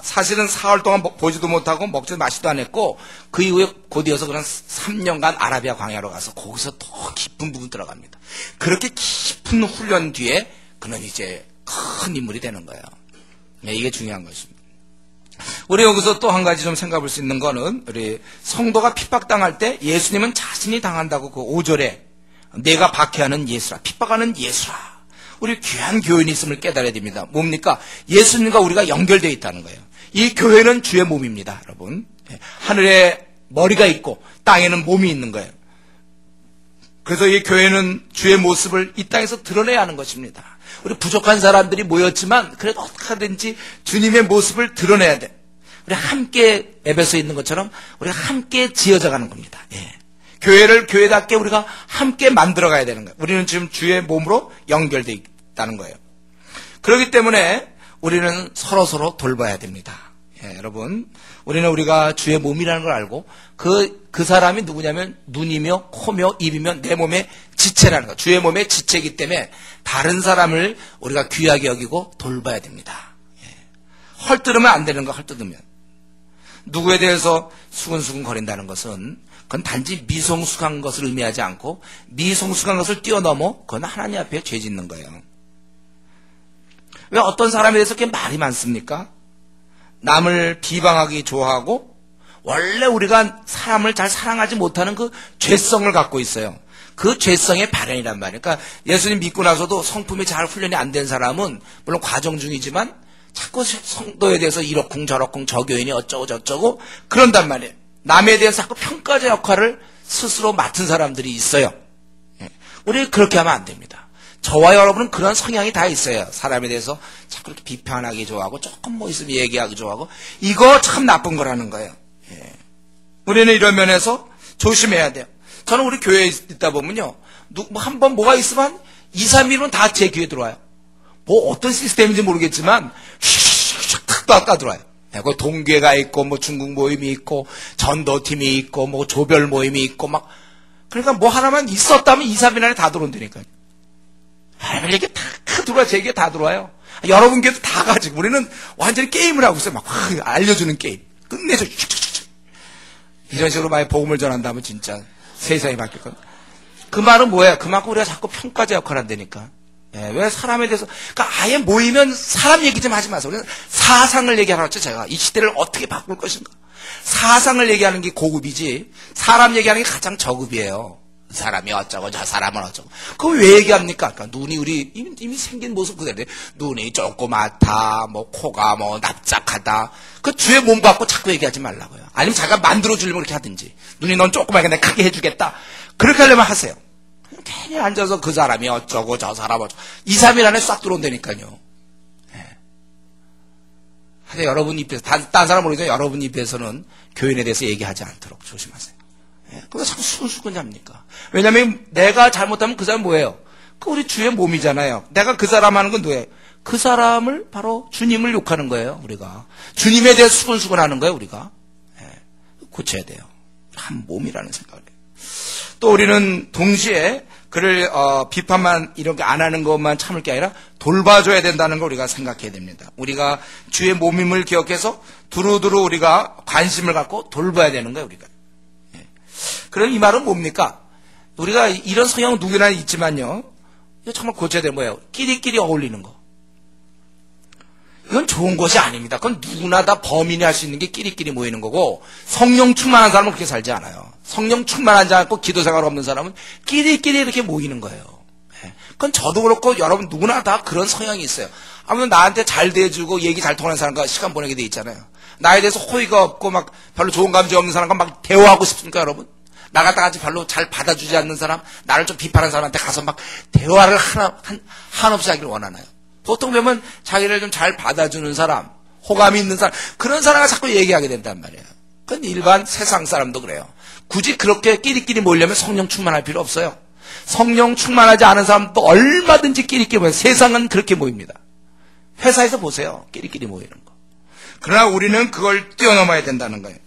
사실은 사흘 동안 보지도 못하고 먹지도 마시도 안 했고, 그 이후에 곧이어서 그는 3년간 아라비아 광야로 가서 거기서 더 깊은 부분 들어갑니다. 그렇게 깊은 훈련 뒤에 그는 이제 큰 인물이 되는 거예요. 네, 이게 중요한 것입니다. 우리 여기서 또 한 가지 좀 생각해 볼 수 있는 거는, 우리 성도가 핍박당할 때 예수님은 자신이 당한다고 그 5절에 내가 박해하는 예수라, 핍박하는 예수라. 우리 귀한 교인이 있음을 깨달아야 됩니다. 뭡니까? 예수님과 우리가 연결되어 있다는 거예요. 이 교회는 주의 몸입니다, 여러분. 하늘에 머리가 있고 땅에는 몸이 있는 거예요. 그래서 이 교회는 주의 모습을 이 땅에서 드러내야 하는 것입니다. 우리 부족한 사람들이 모였지만 그래도 어떻게 하든지 주님의 모습을 드러내야 돼. 우리 함께 에베소에 있는 것처럼 우리가 함께 지어져 가는 겁니다. 예. 교회를 교회답게 우리가 함께 만들어가야 되는 거예요. 우리는 지금 주의 몸으로 연결되어 있다는 거예요. 그렇기 때문에 우리는 서로 돌봐야 됩니다. 예, 여러분, 우리가 주의 몸이라는 걸 알고 그 사람이 누구냐면 눈이며 코며 입이며 내 몸의 지체라는 거. 주의 몸의 지체이기 때문에 다른 사람을 우리가 귀하게 여기고 돌봐야 됩니다. 예. 헐뜯으면 안 되는 거, 헐뜯으면. 누구에 대해서 수근수근 거린다는 것은 그건 단지 미성숙한 것을 의미하지 않고 미성숙한 것을 뛰어넘어 그건 하나님 앞에 죄 짓는 거예요. 왜 어떤 사람에 대해서 그렇게 말이 많습니까? 남을 비방하기 좋아하고 원래 우리가 사람을 잘 사랑하지 못하는 그 죄성을 갖고 있어요. 그 죄성의 발현이란 말이에요. 그러니까 예수님 믿고 나서도 성품이 잘 훈련이 안 된 사람은 물론 과정 중이지만 자꾸 성도에 대해서 이러쿵 저러쿵 저 교인이 어쩌고 저쩌고 그런단 말이에요. 남에 대해서 자꾸 평가자 역할을 스스로 맡은 사람들이 있어요. 우리 그렇게 하면 안 됩니다. 저와 여러분은 그런 성향이 다 있어요. 사람에 대해서 자꾸 이렇게 비판하기 좋아하고 조금 뭐 있으면 얘기하기 좋아하고 이거 참 나쁜 거라는 거예요. 우리는 이런 면에서 조심해야 돼요. 저는 우리 교회에 있다 보면요. 한 번 뭐가 있으면 2, 3일은 다 제 귀에 들어와요. 뭐 어떤 시스템인지 모르겠지만 탁 들어와요. 거기 동계가 있고 뭐 중국 모임이 있고 전도팀이 있고 뭐 조별 모임이 있고 막 그러니까 뭐 하나만 있었다면 2, 3일 안에 다 들어온다니까요. 이게 다 들어와 제 귀에 다 들어와요. 여러분 귀에도 다 가지고 우리는 완전히 게임을 하고 있어요. 막 알려주는 게임 끝내줘. 이런 식으로 많이 복음을 전한다면 진짜 세상이 바뀌거든. 그 말은 뭐예요? 그만큼 우리가 자꾸 평가자 역할을 한다니까. 왜 사람에 대해서, 그러니까 아예 모이면 사람 얘기 좀 하지 마세요. 우리는 사상을 얘기하라고 했죠, 제가. 이 시대를 어떻게 바꿀 것인가. 사상을 얘기하는 게 고급이지, 사람 얘기하는 게 가장 저급이에요. 그 사람이 어쩌고, 저 사람은 어쩌고. 그거 왜 얘기합니까? 그러니까 눈이 이미 생긴 모습 그대로. 눈이 조그맣다, 뭐, 코가 뭐, 납작하다. 그 주의 몸 갖고 자꾸 얘기하지 말라고요. 아니면 자기가 만들어주려면 그렇게 하든지. 눈이 넌 조그맣게 내가 크게 해주겠다. 그렇게 하려면 하세요. 괜히 앉아서 그 사람이 어쩌고 저 사람 어쩌고 2, 3일 안에 싹 들어온다니까요. 하여튼 여러분 입에서 딴 사람 모르겠지만 여러분 입에서는 교인에 대해서 얘기하지 않도록 조심하세요. 그거 자꾸 수근수근 잡니까? 왜냐하면 내가 잘못하면 그 사람 뭐예요? 그 우리 주의 몸이잖아요. 내가 그 사람 하는 건 누구예요? 그 사람을 바로 주님을 욕하는 거예요. 우리가 주님에 대해 수근수근 하는 거예요. 우리가 고쳐야 돼요. 한 몸이라는 생각을 해요. 또 우리는 동시에 그를 비판만 이렇게 안 하는 것만 참을 게 아니라 돌봐줘야 된다는 걸 우리가 생각해야 됩니다. 우리가 주의 몸임을 기억해서 두루두루 우리가 관심을 갖고 돌봐야 되는 거예요. 우리가. 그럼 이 말은 뭡니까? 우리가 이런 성향은 누구나 있지만요. 이거 정말 고쳐야 되는 거예요. 끼리끼리 어울리는 거. 이건 좋은 것이 아닙니다. 그건 누구나 다 범인이 할 수 있는 게 끼리끼리 모이는 거고 성령 충만한 사람은 그렇게 살지 않아요. 성령 충만하지 않고 기도 생활 없는 사람은 끼리끼리 이렇게 모이는 거예요. 그건 저도 그렇고 여러분 누구나 다 그런 성향이 있어요. 아무튼 나한테 잘 대해주고 얘기 잘 통하는 사람과 시간 보내게 돼 있잖아요. 나에 대해서 호의가 없고 막 별로 좋은 감정 없는 사람과 막 대화하고 싶습니까 여러분? 나 같다 같이 별로 잘 받아주지 않는 사람, 나를 좀 비판하는 사람한테 가서 막 대화를 한없이 하기를 원하나요? 보통 보면 자기를 좀 잘 받아주는 사람, 호감이 있는 사람, 그런 사람과 자꾸 얘기하게 된단 말이에요. 그건 일반 세상 사람도 그래요. 굳이 그렇게 끼리끼리 모이려면 성령 충만할 필요 없어요. 성령 충만하지 않은 사람도 얼마든지 끼리끼리 모여요. 세상은 그렇게 모입니다. 회사에서 보세요. 끼리끼리 모이는 거. 그러나 우리는 그걸 뛰어넘어야 된다는 거예요.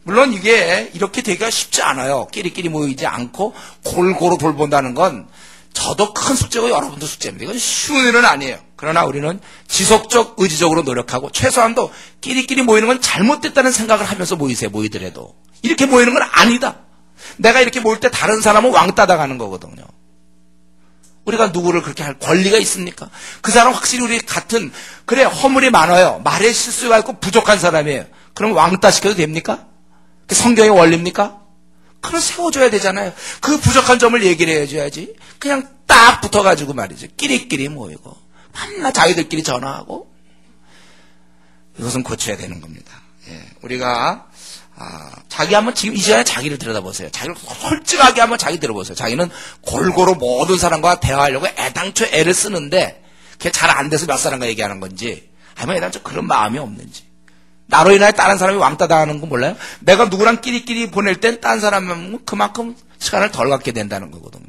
물론 이게 이렇게 되기가 쉽지 않아요. 끼리끼리 모이지 않고 골고루 돌본다는 건 저도 큰 숙제고 여러분도 숙제입니다. 이건 쉬운 일은 아니에요. 그러나 우리는 지속적 의지적으로 노력하고 최소한도 끼리끼리 모이는 건 잘못됐다는 생각을 하면서 모이세요. 모이더라도. 이렇게 모이는 건 아니다. 내가 이렇게 모일 때 다른 사람은 왕따 당하는 거거든요. 우리가 누구를 그렇게 할 권리가 있습니까? 그 사람 확실히 우리 같은, 그래, 허물이 많아요. 말에 실수가 있고 부족한 사람이에요. 그럼 왕따 시켜도 됩니까? 성경의 원리입니까? 그걸 세워줘야 되잖아요. 그 부족한 점을 얘기를 해줘야지. 그냥 딱 붙어가지고 말이죠. 끼리끼리 모이고 맨날 자기들끼리 전화하고. 이것은 고쳐야 되는 겁니다. 예, 우리가 자기 한번 지금 이 시간에 자기를 들여다보세요. 자기를 솔직하게 한번 자기 들어보세요. 자기는 골고루 모든 사람과 대화하려고 애당초 애를 쓰는데 그게 잘 안 돼서 몇 사람과 얘기하는 건지, 아니면 애당초 그런 마음이 없는지. 나로 인하여 다른 사람이 왕따 당하는 거 몰라요? 내가 누구랑 끼리끼리 보낼 땐 다른 사람은 그만큼 시간을 덜 갖게 된다는 거거든요.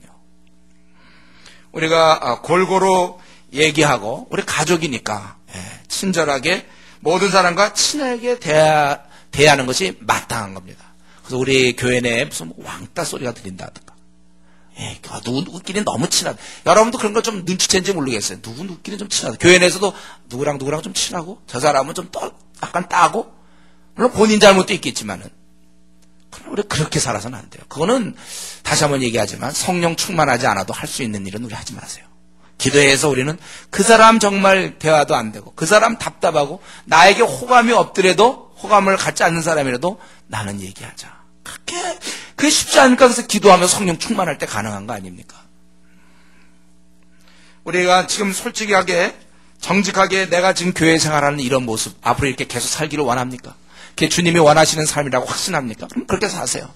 우리가 골고루 얘기하고 우리 가족이니까 친절하게 모든 사람과 친하게 대하는 것이 마땅한 겁니다. 그래서 우리 교회 내에 무슨 왕따 소리가 들린다든가, 누구끼리 너무 친하다. 여러분도 그런 걸 좀 눈치챈지 모르겠어요. 누구끼리 좀 친하다. 교회 내에서도 누구랑 좀 친하고 저 사람은 좀 약간 따고, 물론 본인 잘못도 있겠지만은, 그럼 우리 그렇게 살아서는 안 돼요. 그거는 다시 한번 얘기하지만 성령 충만하지 않아도 할 수 있는 일은 우리 하지 마세요. 기도해서 우리는 그 사람 정말 대화도 안 되고 그 사람 답답하고 나에게 호감이 없더라도, 호감을 갖지 않는 사람이라도 나는 얘기하자. 그게 쉽지 않으니까 그래서 기도하면 성령 충만할 때 가능한 거 아닙니까? 우리가 지금 솔직하게 정직하게 내가 지금 교회 생활하는 이런 모습 앞으로 이렇게 계속 살기를 원합니까? 그게 주님이 원하시는 삶이라고 확신합니까? 그럼 그렇게 사세요.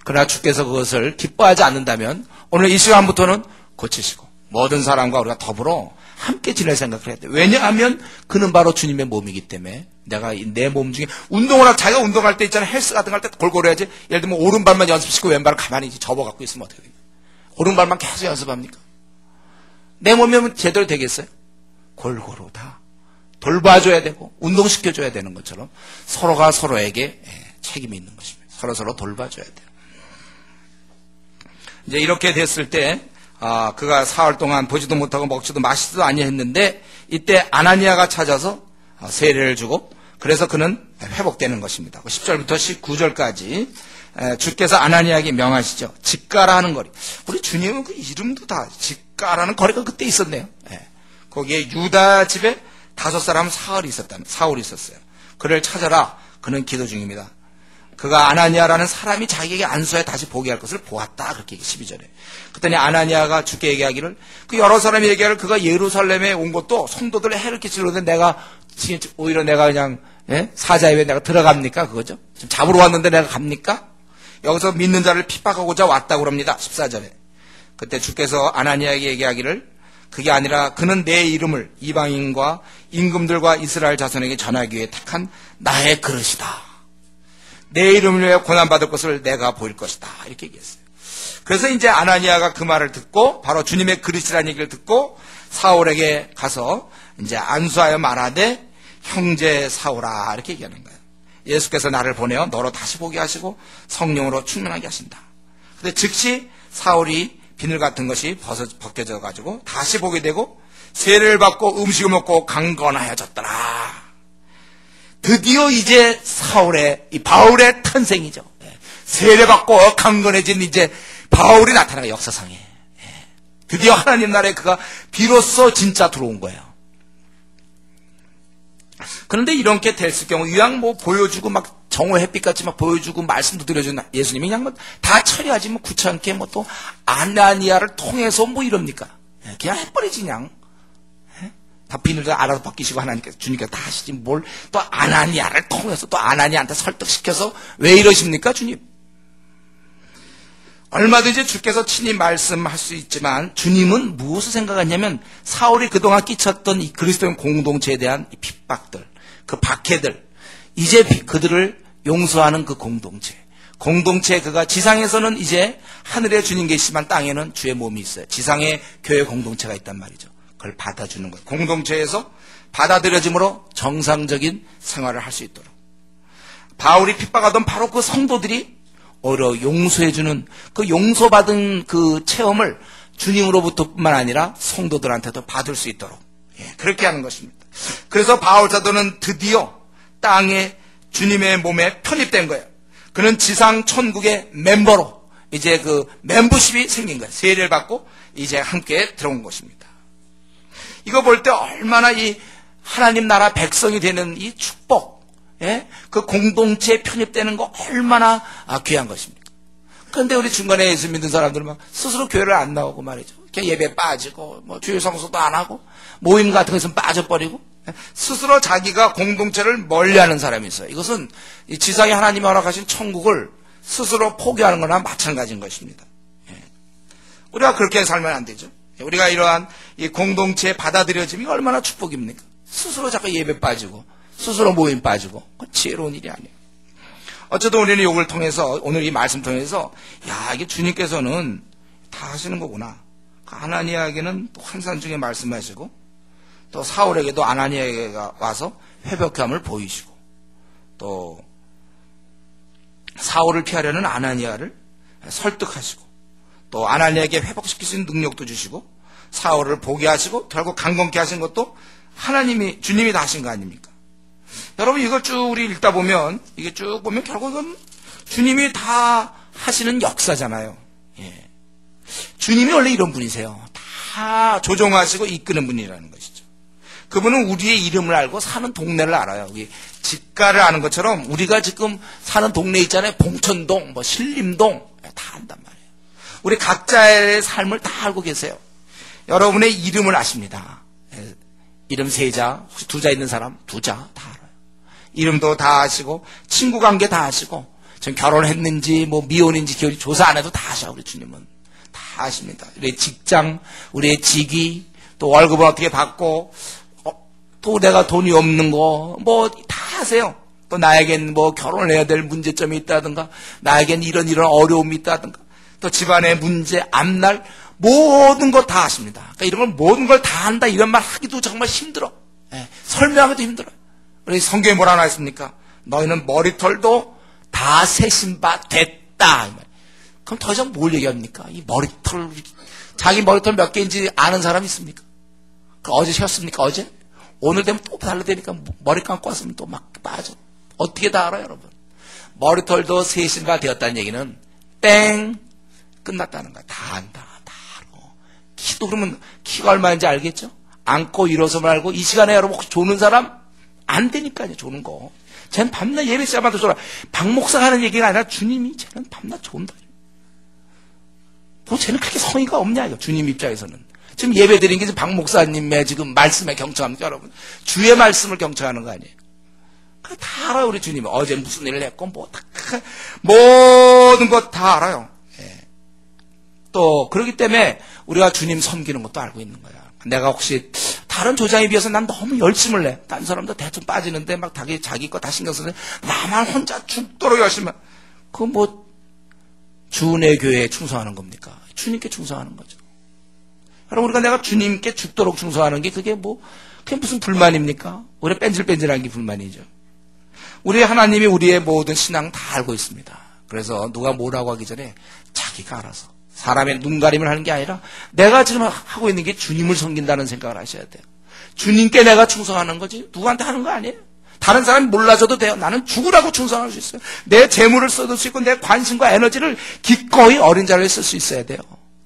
그러나 주께서 그것을 기뻐하지 않는다면 오늘 이 시간부터는 고치시고 모든 사람과 우리가 더불어 함께 지낼 생각을 해야 돼요. 왜냐하면 그는 바로 주님의 몸이기 때문에 내가 내 몸 중에 운동을 하고, 자기가 운동할 때 있잖아요. 헬스 같은 거 할 때 골고루 해야지. 예를 들면 오른발만 연습시키고 왼발을 가만히 접어갖고 있으면 어떻게 돼요? 오른발만 계속 연습합니까? 내 몸이면 제대로 되겠어요? 골고루 다 돌봐줘야 되고 운동시켜줘야 되는 것처럼 서로가 서로에게 책임이 있는 것입니다. 서로 돌봐줘야 돼요. 이제 이렇게 됐을 때 그가 사흘 동안 보지도 못하고 먹지도 마시지도 아니했는데 이때 아나니아가 찾아서 세례를 주고, 그래서 그는 회복되는 것입니다. 10절부터 19절까지 주께서 아나니아에게 명하시죠. 직가라 하는 거리. 우리 주님은 그 이름도 다 직가라는 거리가 그때 있었네요. 거기에 유다 집에 5사람 사울이 있었어요. 그를 찾아라. 그는 기도 중입니다. 그가 아나니아라는 사람이 자기에게 안수하여 다시 보게 할 것을 보았다. 그렇게 12절에. 그랬더니 아나니아가 주께 얘기하기를, 그 여러 사람이 얘기하기를 그가 예루살렘에 온 것도 성도들의 해를 끼치려는데 오히려 내가 그냥 사자에 내가 들어갑니까? 그거죠. 지금 잡으러 왔는데 내가 갑니까? 여기서 믿는 자를 핍박하고자 왔다고 합니다. 14절에. 그때 주께서 아나니아에게 얘기하기를, 그게 아니라 그는 내 이름을 이방인과 임금들과 이스라엘 자손에게 전하기 위해 택한 나의 그릇이다. 내 이름을 위해 고난받을 것을 내가 보일 것이다. 이렇게 얘기했어요. 그래서 이제 아나니아가 그 말을 듣고 바로 주님의 그릇이라는 얘기를 듣고 사울에게 가서 이제 안수하여 말하되 형제 사울아 이렇게 얘기하는 거예요. 예수께서 나를 보내어 너로 다시 보게 하시고 성령으로 충만하게 하신다. 근데 즉시 사울이 비늘 같은 것이 벗겨져 가지고 다시 보게 되고 세례를 받고 음식을 먹고 강건하여졌더라. 드디어 이제 이 바울의 탄생이죠. 세례 받고 강건해진 이제 바울이 나타나가 역사상에. 드디어 하나님 나라에 그가 비로소 진짜 들어온 거예요. 그런데 이렇게 됐을 경우 이왕 보여주고 막 정오 햇빛같이 막 보여주고 말씀도 드려준 예수님이 그냥 다 처리하지 귀찮게 또 아나니아를 통해서 이럽니까? 그냥 해버리지 그냥. 다 비늘도 알아서 벗기시고 하나님께서 주님께서 다 하시지 뭘 또 아나니아를 통해서 또 아나니아한테 설득시켜서 왜 이러십니까 주님? 얼마든지 주께서 친히 말씀할 수 있지만 주님은 무엇을 생각하냐면 사울이 그동안 끼쳤던 이 그리스도인 공동체에 대한 이 핍박들, 그 박해들, 이제 그들을 용서하는 그 공동체 그가 지상에서는 이제 하늘에 주님 계시지만 땅에는 주의 몸이 있어요. 지상에 교회 공동체가 있단 말이죠. 그걸 받아주는 거예요. 공동체에서 받아들여짐으로 정상적인 생활을 할 수 있도록. 바울이 핍박하던 바로 그 성도들이 오히려 용서해주는 그 용서받은 그 체험을 주님으로부터뿐만 아니라 성도들한테도 받을 수 있도록 그렇게 하는 것입니다. 그래서 바울 사도는 드디어 땅에 주님의 몸에 편입된 거예요. 그는 지상 천국의 멤버로 이제 그 멤버십이 생긴 거예요. 세례를 받고 이제 함께 들어온 것입니다. 이거 볼 때 얼마나 이 하나님 나라 백성이 되는 이 축복, 그 공동체에 편입되는 거 얼마나 귀한 것입니까? 그런데 우리 중간에 예수 믿는 사람들은 막 스스로 교회를 안 나오고 말이죠. 그냥 예배 빠지고 뭐 주일 성수도 안 하고 모임 같은 것은 빠져버리고 스스로 자기가 공동체를 멀리하는 사람이 있어요. 이것은 이 지상에 하나님이 허락하신 천국을 스스로 포기하는 거나 마찬가지인 것입니다. 우리가 그렇게 살면 안 되죠. 우리가 이러한 이 공동체에 받아들여짐이 얼마나 축복입니까? 스스로 자꾸 예배 빠지고 스스로 모임 빠지고 지혜로운 일이 아니에요. 어쨌든 우리는 이걸 통해서 오늘 이 말씀 통해서 이게 주님께서는 다 하시는 거구나. 아나니아에게는 또 환상 중에 말씀하시고 또 사울에게도 아나니아에게 와서 회복함을 보이시고 또 사울을 피하려는 아나니아를 설득하시고 또 아나니아에게 회복시킬 수 있는 능력도 주시고 사울을 보게 하시고 결국 강건케 하신 것도 주님이 다 하신 거 아닙니까? 여러분 이걸 쭉 우리 읽다 보면 이게 쭉 보면 결국은 주님이 다 하시는 역사잖아요. 주님이 원래 이런 분이세요. 다 조종하시고 이끄는 분이라는 것이죠. 그분은 우리의 이름을 알고 사는 동네를 알아요. 우리 집가를 아는 것처럼 우리가 지금 사는 동네 있잖아요. 봉천동, 뭐 신림동 다 안단 말이에요. 우리 각자의 삶을 다 알고 계세요. 여러분의 이름을 아십니다. 이름 3자, 혹시 2자 있는 사람 2자 다 알아요. 이름도 다 아시고 친구 관계 다 아시고 전 결혼했는지 뭐 미혼인지 기혼인지 조사 안 해도 다 아셔. 우리 주님은 다 아십니다. 우리의 직장, 우리의 직위, 또 월급을 어떻게 받고 또 내가 돈이 없는 거 뭐 다 아세요. 또 나에겐 뭐 결혼을 해야 될 문제점이 있다든가 나에겐 이런 어려움이 있다든가 또 집안의 문제, 앞날 모든 거 다 아십니다. 그러니까 이런 걸 모든 걸 다 안다 이런 말 하기도 정말 힘들어. 설명하기도 힘들어요. 우리 성경에 뭐라 나와 있습니까? 너희는 머리털도 다 세신 바 됐다. 그럼 더 이상 뭘 얘기합니까? 이 머리털, 자기 머리털 몇 개인지 아는 사람 있습니까? 어제 쉬었습니까? 어제? 오늘 되면 또 달라되니까 머리 감고 왔으면 또 막 빠져. 어떻게 다 알아요, 여러분? 머리털도 세신 바 되었다는 얘기는 땡! 끝났다는 거야. 다 안다. 다 알아. 키도 그러면 키가 얼마인지 알겠죠? 앉고 일어서만 알고 이 시간에 여러분 혹시 조는 사람? 안 되니까요, 조는 거. 쟤는 밤낮 예배 시간마다 졸아. 박 목사가 하는 얘기가 아니라 주님이 쟤는 밤낮 존다. 뭐 쟤는 그렇게 성의가 없냐, 이거. 주님 입장에서는. 지금 예배 드린 게 지금 박 목사님의 지금 말씀에 경청합니까, 여러분? 주의 말씀을 경청하는 거 아니에요? 다 알아요, 우리 주님이. 어제 무슨 일을 했고, 모든 것 다 알아요. 또, 그렇기 때문에 우리가 주님 섬기는 것도 알고 있는 거야. 내가 혹시 다른 조장에 비해서 난 너무 열심을 내. 다른 사람도 대충 빠지는데 막 자기 거 다 신경 쓰는데 나만 혼자 죽도록 열심히. 그건 뭐 주내 교회에 충성하는 겁니까? 주님께 충성하는 거죠. 여러분 우리가 내가 주님께 죽도록 충성하는 게 그게 무슨 불만입니까? 오히려 뺀질뺀질한 게 불만이죠. 우리 하나님이 우리의 모든 신앙 다 알고 있습니다. 그래서 누가 뭐라고 하기 전에 자기가 알아서 사람의 눈가림을 하는 게 아니라 내가 지금 하고 있는 게 주님을 섬긴다는 생각을 하셔야 돼요. 주님께 내가 충성하는 거지 누구한테 하는 거 아니에요. 다른 사람이 몰라줘도 돼요. 나는 죽으라고 충성할 수 있어요. 내 재물을 써둘 수 있고 내 관심과 에너지를 기꺼이 어린 자를 쓸 수 있어야 돼요.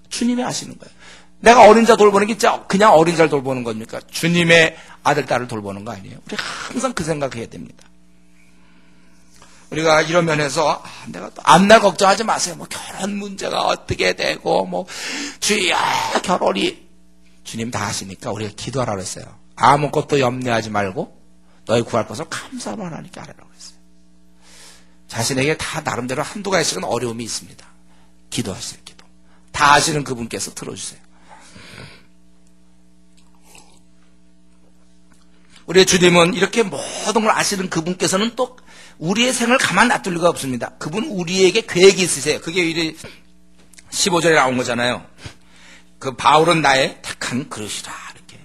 주님이 하시는 거예요. 내가 어린 자 돌보는 게 진짜 그냥 어린 자를 돌보는 겁니까? 주님의 아들, 딸을 돌보는 거 아니에요. 우리 항상 그 생각해야 됩니다. 우리가 이런 면에서 내가 또 앞날 걱정하지 마세요. 결혼 문제가 어떻게 되고 주야 결혼이 주님 다 하시니까 우리가 기도하라고 했어요. 아무것도 염려하지 말고 너희 구할 것을 감사로 하나님께 하라고 했어요. 자신에게 다 나름대로 한두 가지씩은 어려움이 있습니다. 기도하세요. 기도. 다 아시는 그분께서 들어주세요. 우리의 주님은 이렇게 모든 걸 아시는 그분께서는 또 우리의 생을 가만 놔둘 리가 없습니다. 그분은 우리에게 계획이 있으세요. 그게 우리 15절에 나온 거잖아요. 그 바울은 나의 택한 그릇이라. 이렇게.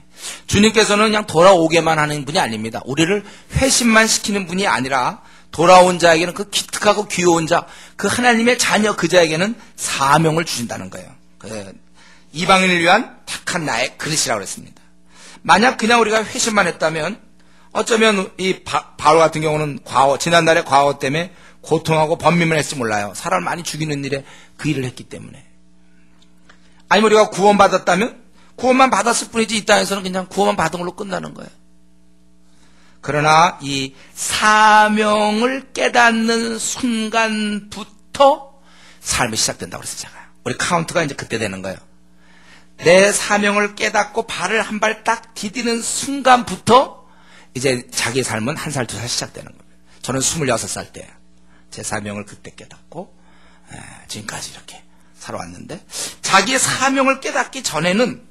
주님께서는 그냥 돌아오게만 하는 분이 아닙니다. 우리를 회심만 시키는 분이 아니라 돌아온 자에게는 그 기특하고 귀여운 자, 그 하나님의 자녀 그 자에게는 사명을 주신다는 거예요. 그 이방인을 위한 택한 나의 그릇이라고 그랬습니다. 만약 그냥 우리가 회심만 했다면 어쩌면 이 바울 같은 경우는 지난날의 과거 때문에 고통하고 번민을 했을지 몰라요. 사람을 많이 죽이는 일에 그 일을 했기 때문에. 아니면 우리가 구원받았다면 구원만 받았을 뿐이지 이 땅에서는 그냥 구원만 받은 걸로 끝나는 거예요. 그러나 이 사명을 깨닫는 순간부터 삶이 시작된다고 그랬어요. 제가. 우리 카운트가 이제 그때 되는 거예요. 내 사명을 깨닫고 발을 한 발 딱 디디는 순간부터 이제 자기 삶은 한 살, 두 살 시작되는 거예요. 저는 26살 때예요. 제 사명을 그때 깨닫고 지금까지 이렇게 살아왔는데, 자기의 사명을 깨닫기 전에는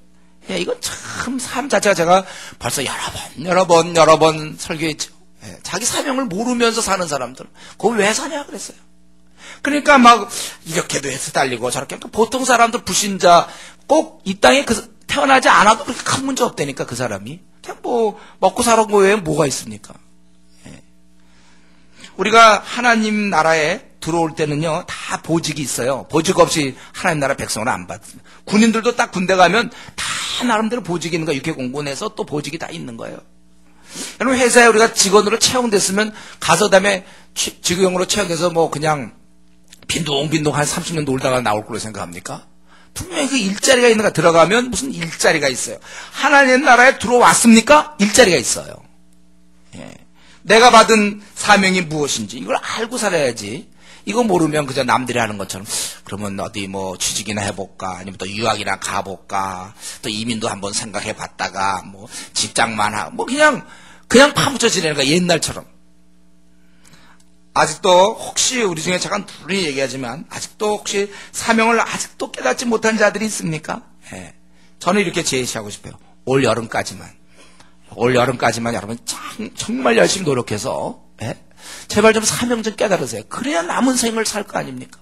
이건 참 삶 자체가, 제가 벌써 여러 번 설교했죠. 자기 사명을 모르면서 사는 사람들 그거 왜 사냐 그랬어요. 그러니까 막 이렇게도 해서 달리고 저렇게. 그러니까 보통 사람들 불신자 꼭 이 땅에 태어나지 않아도 그렇게 큰 문제 없다니까. 그 사람이 그냥 뭐 먹고 사는 거 외에 뭐가 있습니까? 우리가 하나님 나라에 들어올 때는요, 다 보직이 있어요. 보직 없이 하나님 나라 백성을 안 받습니다. 군인들도 딱 군대 가면 다 나름대로 보직이 있는 거예요. 육해 공군에서 또 보직이 다 있는 거예요. 여러분, 회사에 우리가 직원으로 채용됐으면 가서 다음에 직원으로 채용돼서 뭐 그냥 빈둥빈둥 한 30년 놀다가 나올 걸로 생각합니까? 분명히 그 일자리가 있는 거. 들어가면 무슨 일자리가 있어요. 하나님 나라에 들어왔습니까? 일자리가 있어요. 내가 받은 사명이 무엇인지 이걸 알고 살아야지. 이거 모르면 그저 남들이 하는 것처럼 그러면 어디 뭐 취직이나 해볼까, 아니면 또 유학이나 가볼까, 또 이민도 한번 생각해 봤다가 뭐 직장만 하고 뭐 그냥 파묻혀 지내는 거야. 옛날처럼. 아직도 혹시 우리 중에 잠깐 둘이 얘기하지만 아직도 혹시 사명을 아직도 깨닫지 못한 자들이 있습니까? 저는 이렇게 제시하고 싶어요. 올 여름까지만 여러분 정말 열심히 노력해서 제발 좀 사명 좀 깨달으세요. 그래야 남은 생을 살 거 아닙니까?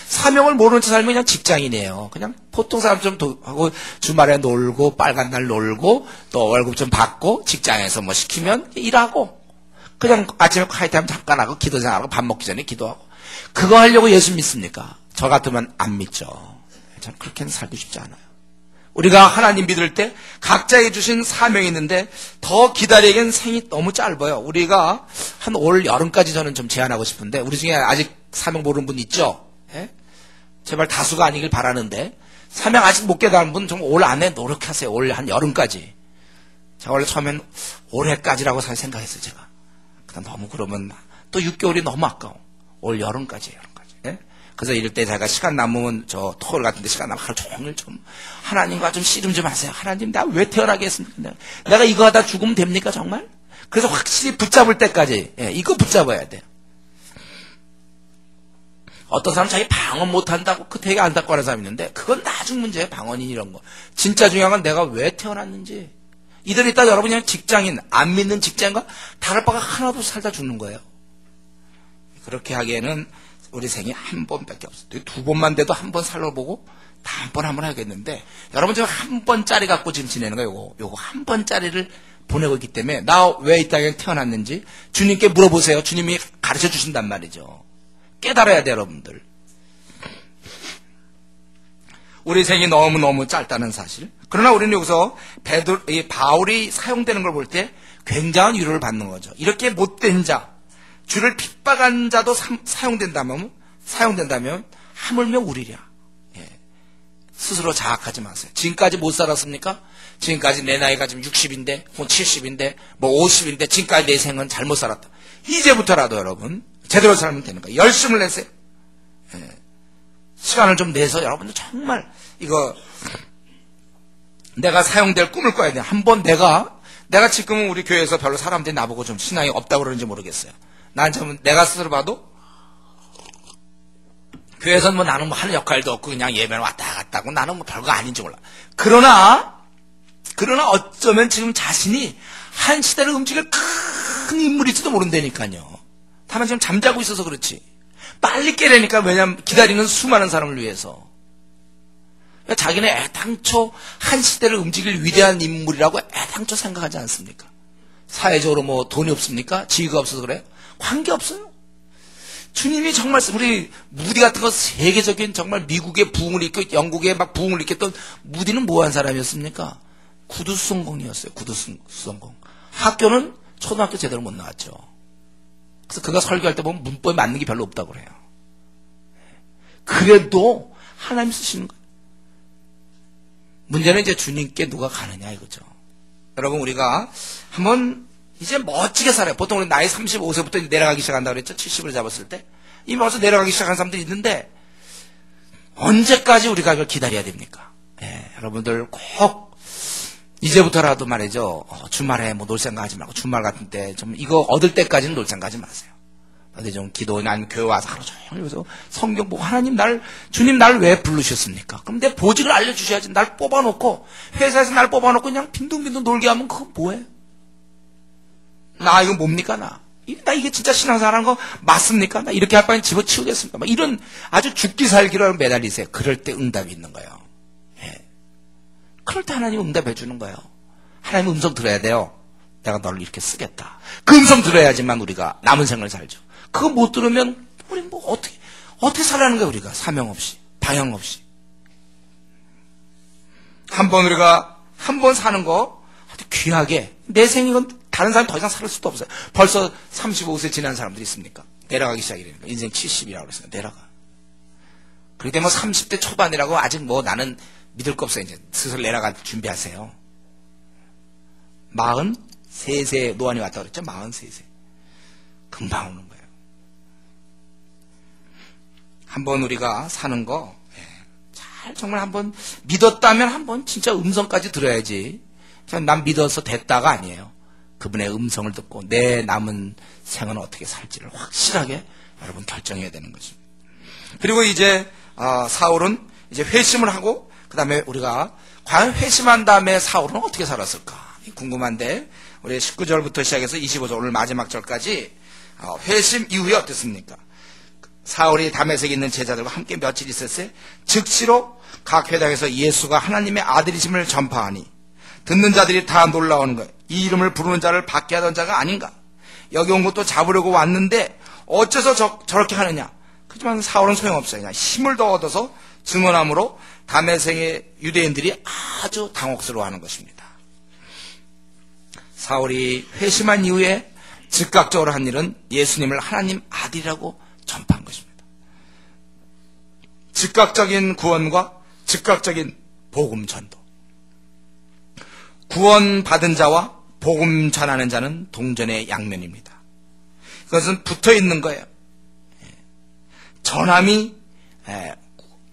사명을 모르는 채 살면 그냥 직장이네요. 그냥 보통 사람 좀 하고 주말에 놀고 빨간 날 놀고 또 월급 좀 받고 직장에서 뭐 시키면 일하고 그냥 아침에 콰이트하면 잠깐 하고 기도 생활하고 밥 먹기 전에 기도하고. 그거 하려고 예수 믿습니까? 저 같으면 안 믿죠. 저는 그렇게는 살고 싶지 않아요. 우리가 하나님 믿을 때 각자에게 주신 사명이 있는데 더 기다리기엔 생이 너무 짧아요. 우리가 한 올 여름까지 저는 좀 제안하고 싶은데, 우리 중에 아직 사명 모르는 분 있죠? 제발 다수가 아니길 바라는데, 사명 아직 못 깨달은 분 좀 올 안에 노력하세요. 올 한 여름까지. 제가 원래 처음엔 올해까지라고 생각했어요. 제가. 너무 그러면 또 6개월이 너무 아까워. 올 여름까지. 그래서 이럴 때 제가 시간 남으면 저 토요일 같은 데 시간 남으면 하루 종일 좀 하나님과 좀 씨름 좀 하세요. 하나님, 나 왜 태어나게 했습니까? 내가 이거 하다 죽으면 됩니까 정말? 그래서 확실히 붙잡을 때까지 이거 붙잡아야 돼요. 어떤 사람 자기 방언 못한다고 그 되게 안타까워 하는 사람이 있는데, 그건 나중 문제예요. 방언이 이런 거. 진짜 중요한 건 내가 왜 태어났는지. 이들 이따 여러분이 그냥 직장인, 안 믿는 직장인과 다를 바가 하나도 살다 죽는 거예요. 그렇게 하기에는 우리 생이 한 번밖에 없어요. 두 번만 돼도 한 번 살아보고 다음번 한번 하겠는데, 여러분 지금 한 번짜리 갖고 지금 지내는 거예요. 요거 한 번짜리를 보내고 있기 때문에 나 왜 이 땅에 태어났는지 주님께 물어보세요. 주님이 가르쳐 주신단 말이죠. 깨달아야 돼요, 여러분들. 우리 생이 너무너무 짧다는 사실. 그러나 우리는 여기서 바울이 사용되는 걸 볼 때 굉장한 위로를 받는 거죠. 이렇게 못된 자, 주를 핍박한 자도 사용된다면 하물며 우리랴. 스스로 자학하지 마세요. 지금까지 못 살았습니까? 지금까지 내 나이가 지금 60인데, 뭐 70인데, 뭐 50인데, 지금까지 내 생은 잘못 살았다. 이제부터라도 여러분, 제대로 살면 되는 거예요. 열심을 내세요. 시간을 좀 내서 여러분들 정말, 내가 사용될 꿈을 꿔야 돼요. 한번 내가 지금은 우리 교회에서 별로 사람들이 나보고 좀 신앙이 없다고 그러는지 모르겠어요. 내가 스스로 봐도, 교회에서는 뭐 나는 뭐 하는 역할도 없고 그냥 예배는 왔다 갔다 하고 나는 뭐 별거 아닌지 몰라. 그러나 어쩌면 지금 자신이 한 시대를 움직일 큰 인물일지도 모른다니까요. 다만 지금 잠자고 있어서 그렇지. 빨리 깨려니까. 왜냐면 기다리는 수많은 사람을 위해서. 자기는 애당초 한 시대를 움직일 위대한 인물이라고 애당초 생각하지 않습니까? 사회적으로 뭐 돈이 없습니까? 지위가 없어서 그래요? 관계없어요. 주님이 정말 우리 무디 같은 거 세계적인 정말 미국의 부흥을 일으켜 영국의 막 부흥을 일으켰던 무디는 뭐한 사람이었습니까? 구두수성공이었어요. 구두수성공. 학교는 초등학교 제대로 못 나왔죠. 그래서 그가 설교할 때 보면 문법에 맞는 게 별로 없다고 그래요. 그래도 하나님 쓰시는 거예요. 문제는 이제 주님께 누가 가느냐 이거죠. 여러분 우리가 한번 이제 멋지게 살아요. 보통 우리 나이 35세부터 내려가기 시작한다고 그랬죠. 70을 잡았을 때. 이미 벌써 내려가기 시작한 사람들이 있는데 언제까지 우리가 이걸 기다려야 됩니까? 여러분들 꼭 이제부터라도 말이죠. 주말에 뭐 놀 생각하지 말고 주말 같은 때 좀 이거 얻을 때까지는 놀 생각하지 마세요. 어디 좀 기도나 아니면 교회 와서 하루 종일 여기서 성경 보고 주님 날 왜 부르셨습니까? 그럼 내 보직을 알려주셔야지. 날 뽑아놓고 회사에서 날 뽑아놓고 그냥 빈둥빈둥 놀게 하면 그건 뭐예요? 나 이거 뭡니까 나 이게 진짜 신앙생활하는 거 맞습니까? 나 이렇게 할 바엔 집어치우겠습니까? 막 이런 아주 죽기 살기로 매달리세요. 그럴 때 응답이 있는 거예요. 그럴 때 하나님 응답해 주는 거예요. 하나님 음성 들어야 돼요. 내가 너를 이렇게 쓰겠다. 그 음성 들어야지만 우리가 남은 생을 살죠. 그거 못 들으면 우리 뭐 어떻게 살라는 거야 우리가 사명 없이 방향 없이. 우리가 한 번 사는 거 아주 귀하게 내 생이건 다른 사람 더 이상 살 수도 없어요. 벌써 35세 지난 사람들이 있습니까? 내려가기 시작이라니까. 인생 70이라고 그랬어요. 내려가. 그렇기 때문에 30대 초반이라고 아직 뭐 나는 믿을 거 없어요. 이제 슬슬 내려갈 준비하세요. 43세 노안이 왔다고 그랬죠? 43세. 금방 오는 거예요. 한번 우리가 사는 거, 잘 정말 한번 믿었다면 한번 진짜 음성까지 들어야지. 그냥 난 믿어서 됐다가 아니에요. 그분의 음성을 듣고 내 남은 생은 어떻게 살지를 확실하게 여러분 결정해야 되는 거죠. 그리고 이제 사울은 이제 회심을 하고 그 다음에 우리가 과연 회심한 다음에 사울은 어떻게 살았을까 궁금한데 우리 19절부터 시작해서 25절 오늘 마지막 절까지 회심 이후에 어땠습니까? 사울이 다메섹에 있는 제자들과 함께 며칠 있었어요. 즉시로 각 회당에서 예수가 하나님의 아들이심을 전파하니 듣는 자들이 다 놀라워하는 거예요. 이 이름을 부르는 자를 받게 하던 자가 아닌가? 여기 온 것도 잡으려고 왔는데 어째서 저렇게 하느냐? 하지만 사울은 소용없어요. 그냥 힘을 더 얻어서 증언함으로 다메섹의 유대인들이 아주 당혹스러워하는 것입니다. 사울이 회심한 이후에 즉각적으로 한 일은 예수님을 하나님 아들이라고 전파한 것입니다. 즉각적인 구원과 즉각적인 복음 전도. 구원받은 자와 복음 전하는 자는 동전의 양면입니다. 그것은 붙어 있는 거예요. 전함이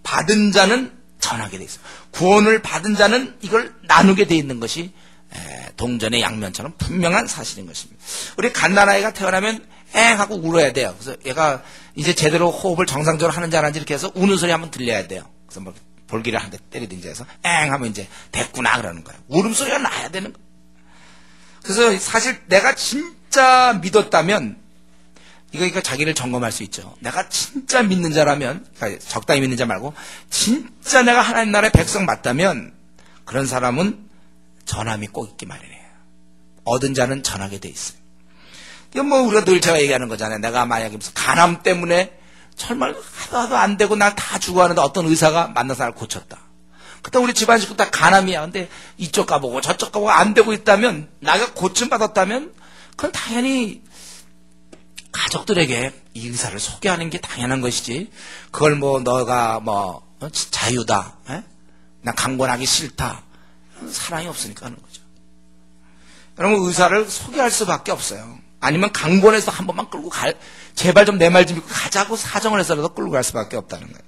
받은 자는 전하게 돼 있어요. 구원을 받은 자는 이걸 나누게 돼 있는 것이 동전의 양면처럼 분명한 사실인 것입니다. 우리 갓난아이가 태어나면 엥 하고 울어야 돼요. 그래서 얘가 이제 제대로 호흡을 정상적으로 하는지 안 하는지 이렇게 해서 우는 소리 한번 들려야 돼요. 그래서 뭐 볼기를 한 대 때리든지 해서 엥 하면 이제 됐구나 그러는 거예요. 울음소리가 나야 되는 거예요. 그래서 사실 내가 진짜 믿었다면 이거 자기를 점검할 수 있죠. 내가 진짜 믿는 자라면, 그러니까 적당히 믿는 자 말고 진짜 내가 하나님 나라의 백성 맞다면 그런 사람은 전함이 꼭 있기 마련이에요. 얻은 자는 전하게 돼 있어요. 이건 뭐 우리가 늘 제가 얘기하는 거잖아요. 내가 만약에 무슨 간암 때문에 정말 하나도 안 되고 나 다 죽어가는데 어떤 의사가 만나서 나를 고쳤다. 그때 우리 집안 식구 다 간암이야. 근데 이쪽 가보고 저쪽 가보고 안 되고 있다면 나가 고침받았다면 그건 당연히 가족들에게 이 의사를 소개하는 게 당연한 것이지. 그걸 뭐 너가 뭐 자유다. 나 강권하기 싫다. 사랑이 없으니까 하는 거죠. 여러분 의사를 소개할 수밖에 없어요. 아니면 강권해서 한 번만 끌고 제발 좀 내 말 좀 믿고 가자고 사정을 해서라도 끌고 갈 수밖에 없다는 거예요.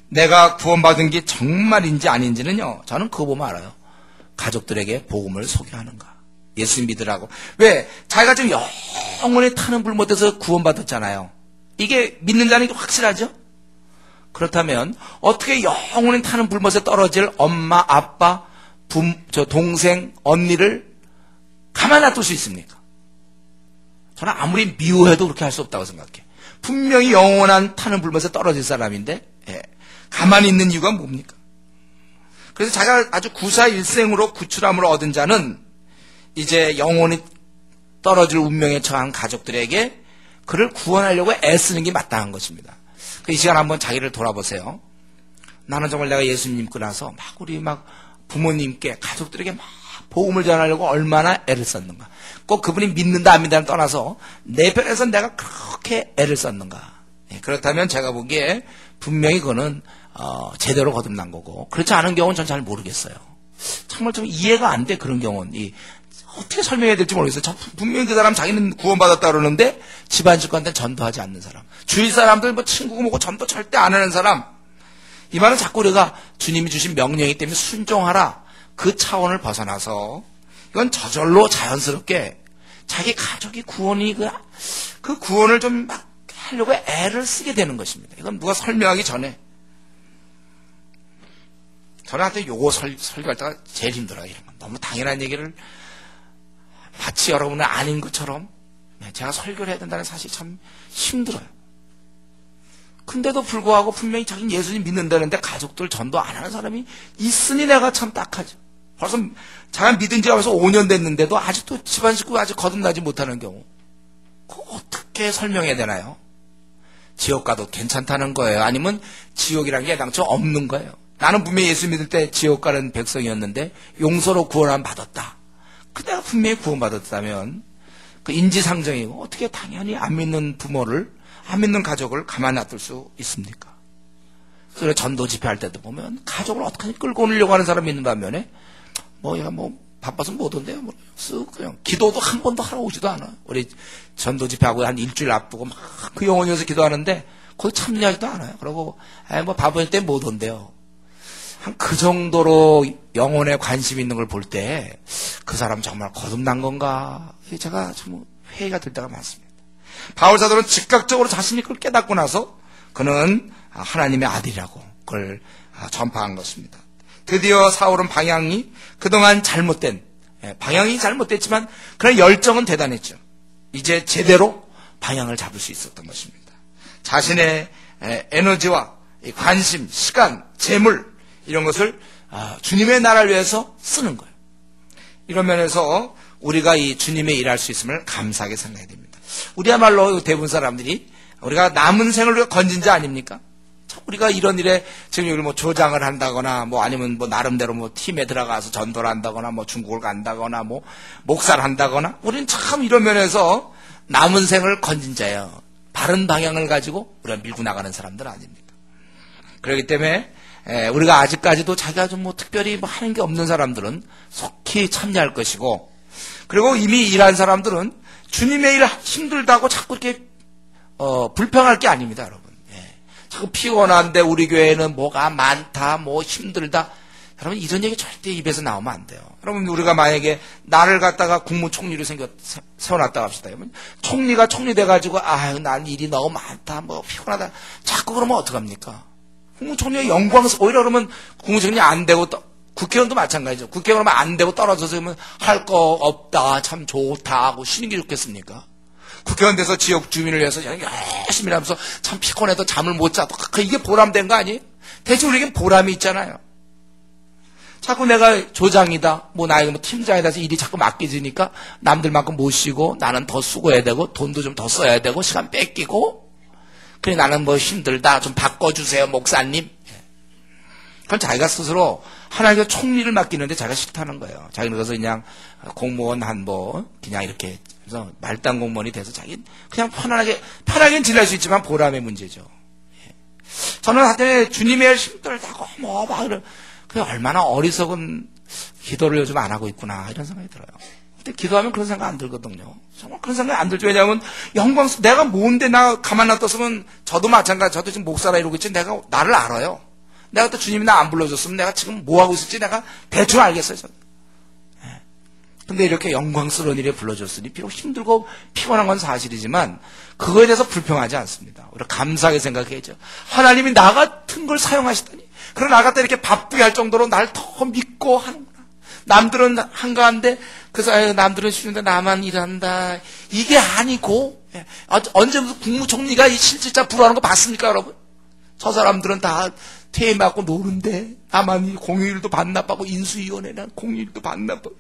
내가 구원받은 게 정말인지 아닌지는요. 저는 그거 보면 알아요. 가족들에게 복음을 소개하는가. 예수 믿으라고. 왜? 자기가 지금 영원히 타는 불 못해서 구원받았잖아요. 이게 믿는 자는 확실하죠? 그렇다면 어떻게 영원히 타는 불못에 떨어질 엄마, 아빠, 동생, 언니를 가만 놔둘 수 있습니까? 저는 아무리 미워해도 그렇게 할 수 없다고 생각해. 분명히 영원한 타는 불못에 떨어질 사람인데 가만히 있는 이유가 뭡니까? 그래서 자기가 아주 구사일생으로 구출함을 얻은 자는 이제 영원히 떨어질 운명에 처한 가족들에게 그를 구원하려고 애쓰는 게 마땅한 것입니다. 이 시간 한번 자기를 돌아보세요. 나는 정말 내가 예수님 믿고 나서 우리 부모님께 가족들에게 복음을 전하려고 얼마나 애를 썼는가. 꼭 그분이 믿는다 안 믿는다를 떠나서 내 편에서 내가 그렇게 애를 썼는가. 그렇다면 제가 보기에 분명히 그거는 제대로 거듭난 거고, 그렇지 않은 경우는 전 잘 모르겠어요. 정말 좀 이해가 안 돼. 그런 경우는 어떻게 설명해야 될지 모르겠어요. 분명히 그 사람 자기는 구원받았다 그러는데 집안 식구한테 전도하지 않는 사람, 주위 사람들 친구고 뭐고 전도 절대 안 하는 사람. 이 말은 자꾸 우리가 주님이 주신 명령이기 때문에 순종하라, 그 차원을 벗어나서 이건 저절로 자연스럽게 자기 가족이 구원이 그 구원을 좀 하려고 애를 쓰게 되는 것입니다. 이건 누가 설명하기 전에. 저한테 요거 설교할 때가 제일 힘들어요. 이런 건. 너무 당연한 얘기를 마치 여러분은 아닌 것처럼 제가 설교를 해야 된다는 사실이 참 힘들어요. 근데도 불구하고 분명히 자기는 예수님 믿는다는데 가족들 전도 안 하는 사람이 있으니 내가 참 딱하죠. 벌써 자기가 믿은 지가 벌써 5년 됐는데도 아직도 집안 식구 아직 거듭나지 못하는 경우. 그거 어떻게 설명해야 되나요? 지옥 가도 괜찮다는 거예요? 아니면 지옥이라는 게 애당초 없는 거예요? 나는 분명히 예수 믿을 때 지옥 가는 백성이었는데 용서로 구원을 받았다. 그 내가 분명히 구원받았다면 그 인지상정이고, 어떻게 당연히 안 믿는 부모를, 안 믿는 가족을 가만 놔둘 수 있습니까? 그래서 전도 집회할 때도 보면 가족을 어떻게 끌고 오려고 하는 사람이 있는 반면에 얘가 바빠서 못 온대요. 쓱 그냥 기도도 한 번도 하러 오지도 않아. 우리 전도 집회하고 한 일주일 앞두고 그 영혼이어서 기도하는데 거기 참여하지도 않아요. 그러고 바쁠 때 못 온대요. 한 그 정도로 영혼에 관심 있는 걸 볼 때 그 사람 정말 거듭난 건가? 제가 좀 회의가 될 때가 많습니다. 바울 사도는 즉각적으로 자신이 그걸 깨닫고 나서 그는 하나님의 아들이라고 그걸 전파한 것입니다. 드디어 사울은 방향이 그동안 잘못된, 방향이 잘못됐지만 그런 열정은 대단했죠. 이제 제대로 방향을 잡을 수 있었던 것입니다. 자신의 에너지와 관심, 시간, 재물 이런 것을 주님의 나라를 위해서 쓰는 거예요. 이런 면에서 우리가 이 주님의 일할 수 있음을 감사하게 생각해야 됩니다. 우리야말로 대부분 사람들이 우리가 남은 생을 위해 건진 자 아닙니까? 우리가 이런 일에 지금 여기 조장을 한다거나 아니면 나름대로 팀에 들어가서 전도를 한다거나 중국을 간다거나 목사를 한다거나, 우리는 참 이런 면에서 남은 생을 건진 자예요. 바른 방향을 가지고 우리가 밀고 나가는 사람들 아닙니까? 그렇기 때문에 우리가 아직까지도 자기가 좀 특별히 하는 게 없는 사람들은 속히 참여할 것이고, 그리고 이미 일한 사람들은 주님의 일 힘들다고 자꾸 이렇게 불평할 게 아닙니다, 여러분. 자꾸 피곤한데 우리 교회는 뭐가 많다, 힘들다. 여러분, 이런 얘기 절대 입에서 나오면 안 돼요. 여러분, 우리가 만약에 나를 갖다가 국무총리로 세워놨다고 합시다. 총리가 총리 돼가지고, 난 일이 너무 많다, 피곤하다. 자꾸 그러면 어떡합니까? 국무총리의 영광스러워. 오히려 그러면 국무총리 안 되고, 국회의원도 마찬가지죠. 국회의원 그러면 안 되고 떨어져서 그러면 할 거 없다, 참 좋다 하고 쉬는 게 좋겠습니까? 국회의원 돼서 지역 주민을 위해서 열심히 하면서 참 피곤해도 잠을 못 자도 이게 보람된 거 아니에요? 대체 우리에겐 보람이 있잖아요. 자꾸 내가 조장이다, 나에게 팀장이다 해서 일이 자꾸 맡겨지니까 남들만큼 못 쉬고 나는 더 수고해야 되고 돈도 좀 더 써야 되고 시간 뺏기고, 그래 나는 힘들다, 좀 바꿔주세요 목사님. 그럼 자기가 스스로 하나님께 총리를 맡기는데 자기가 싫다는 거예요. 자기는 그래서 그냥 공무원 그냥 이렇게 그래서 말단 공무원이 돼서 자기는 그냥 편하게는 지낼 수 있지만 보람의 문제죠. 저는 한때 주님의 힘들다고 그게 얼마나 어리석은 기도를 요즘 안 하고 있구나 이런 생각이 들어요. 근데 기도하면 그런 생각 안 들거든요. 정말 그런 생각 안 들죠. 왜냐하면 내가 뭔데 나 가만 놔뒀으면 저도 마찬가지. 저도 지금 목사라 이러고 있지. 내가 나를 알아요. 내가 또 주님이 나 안 불러줬으면 내가 지금 뭐 하고 있을지 내가 대충 알겠어요. 저는. 근데 이렇게 영광스러운 일에 불러줬으니 비록 힘들고 피곤한 건 사실이지만 그거에 대해서 불평하지 않습니다. 우리가 감사하게 생각해야죠. 하나님이 나 같은 걸 사용하시다니. 그럼 나 같다 이렇게 바쁘게 할 정도로 날 더 믿고 하는구나. 남들은 한가한데 그래서 남들은 쉬는데 나만 일한다. 이게 아니고, 언제 무슨 국무총리가 이 실질자 부러워하는 거 봤습니까, 여러분? 저 사람들은 다 퇴임하고 노는데 나만 이 공휴일도 반납하고 인수위원회는 공휴일도 반납하고.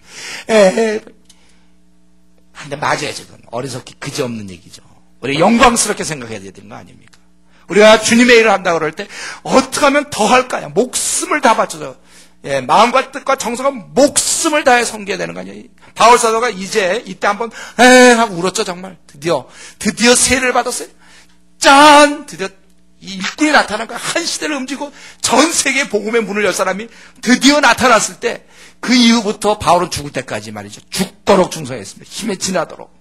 근데 맞아요, 지금 어리석기 그지없는 얘기죠. 우리 영광스럽게 생각해야 되는 거 아닙니까? 우리가 주님의 일을 한다고 그럴 때 어떻게 하면 더 할까요? 목숨을 다 바쳐서 마음과 뜻과 정성과 목숨을 다해 섬겨야 되는 거 아니에요? 바울 사도가 이때 한번 하고 울었죠. 정말 드디어 세례를 받았어요. 짠! 드디어 이 일꾼이 나타난 거야. 한 시대를 움직이고 전 세계 복음의 문을 열 사람이 드디어 나타났을 때 그 이후부터 바울은 죽을 때까지 말이죠. 죽도록 충성했습니다. 힘에 지나도록.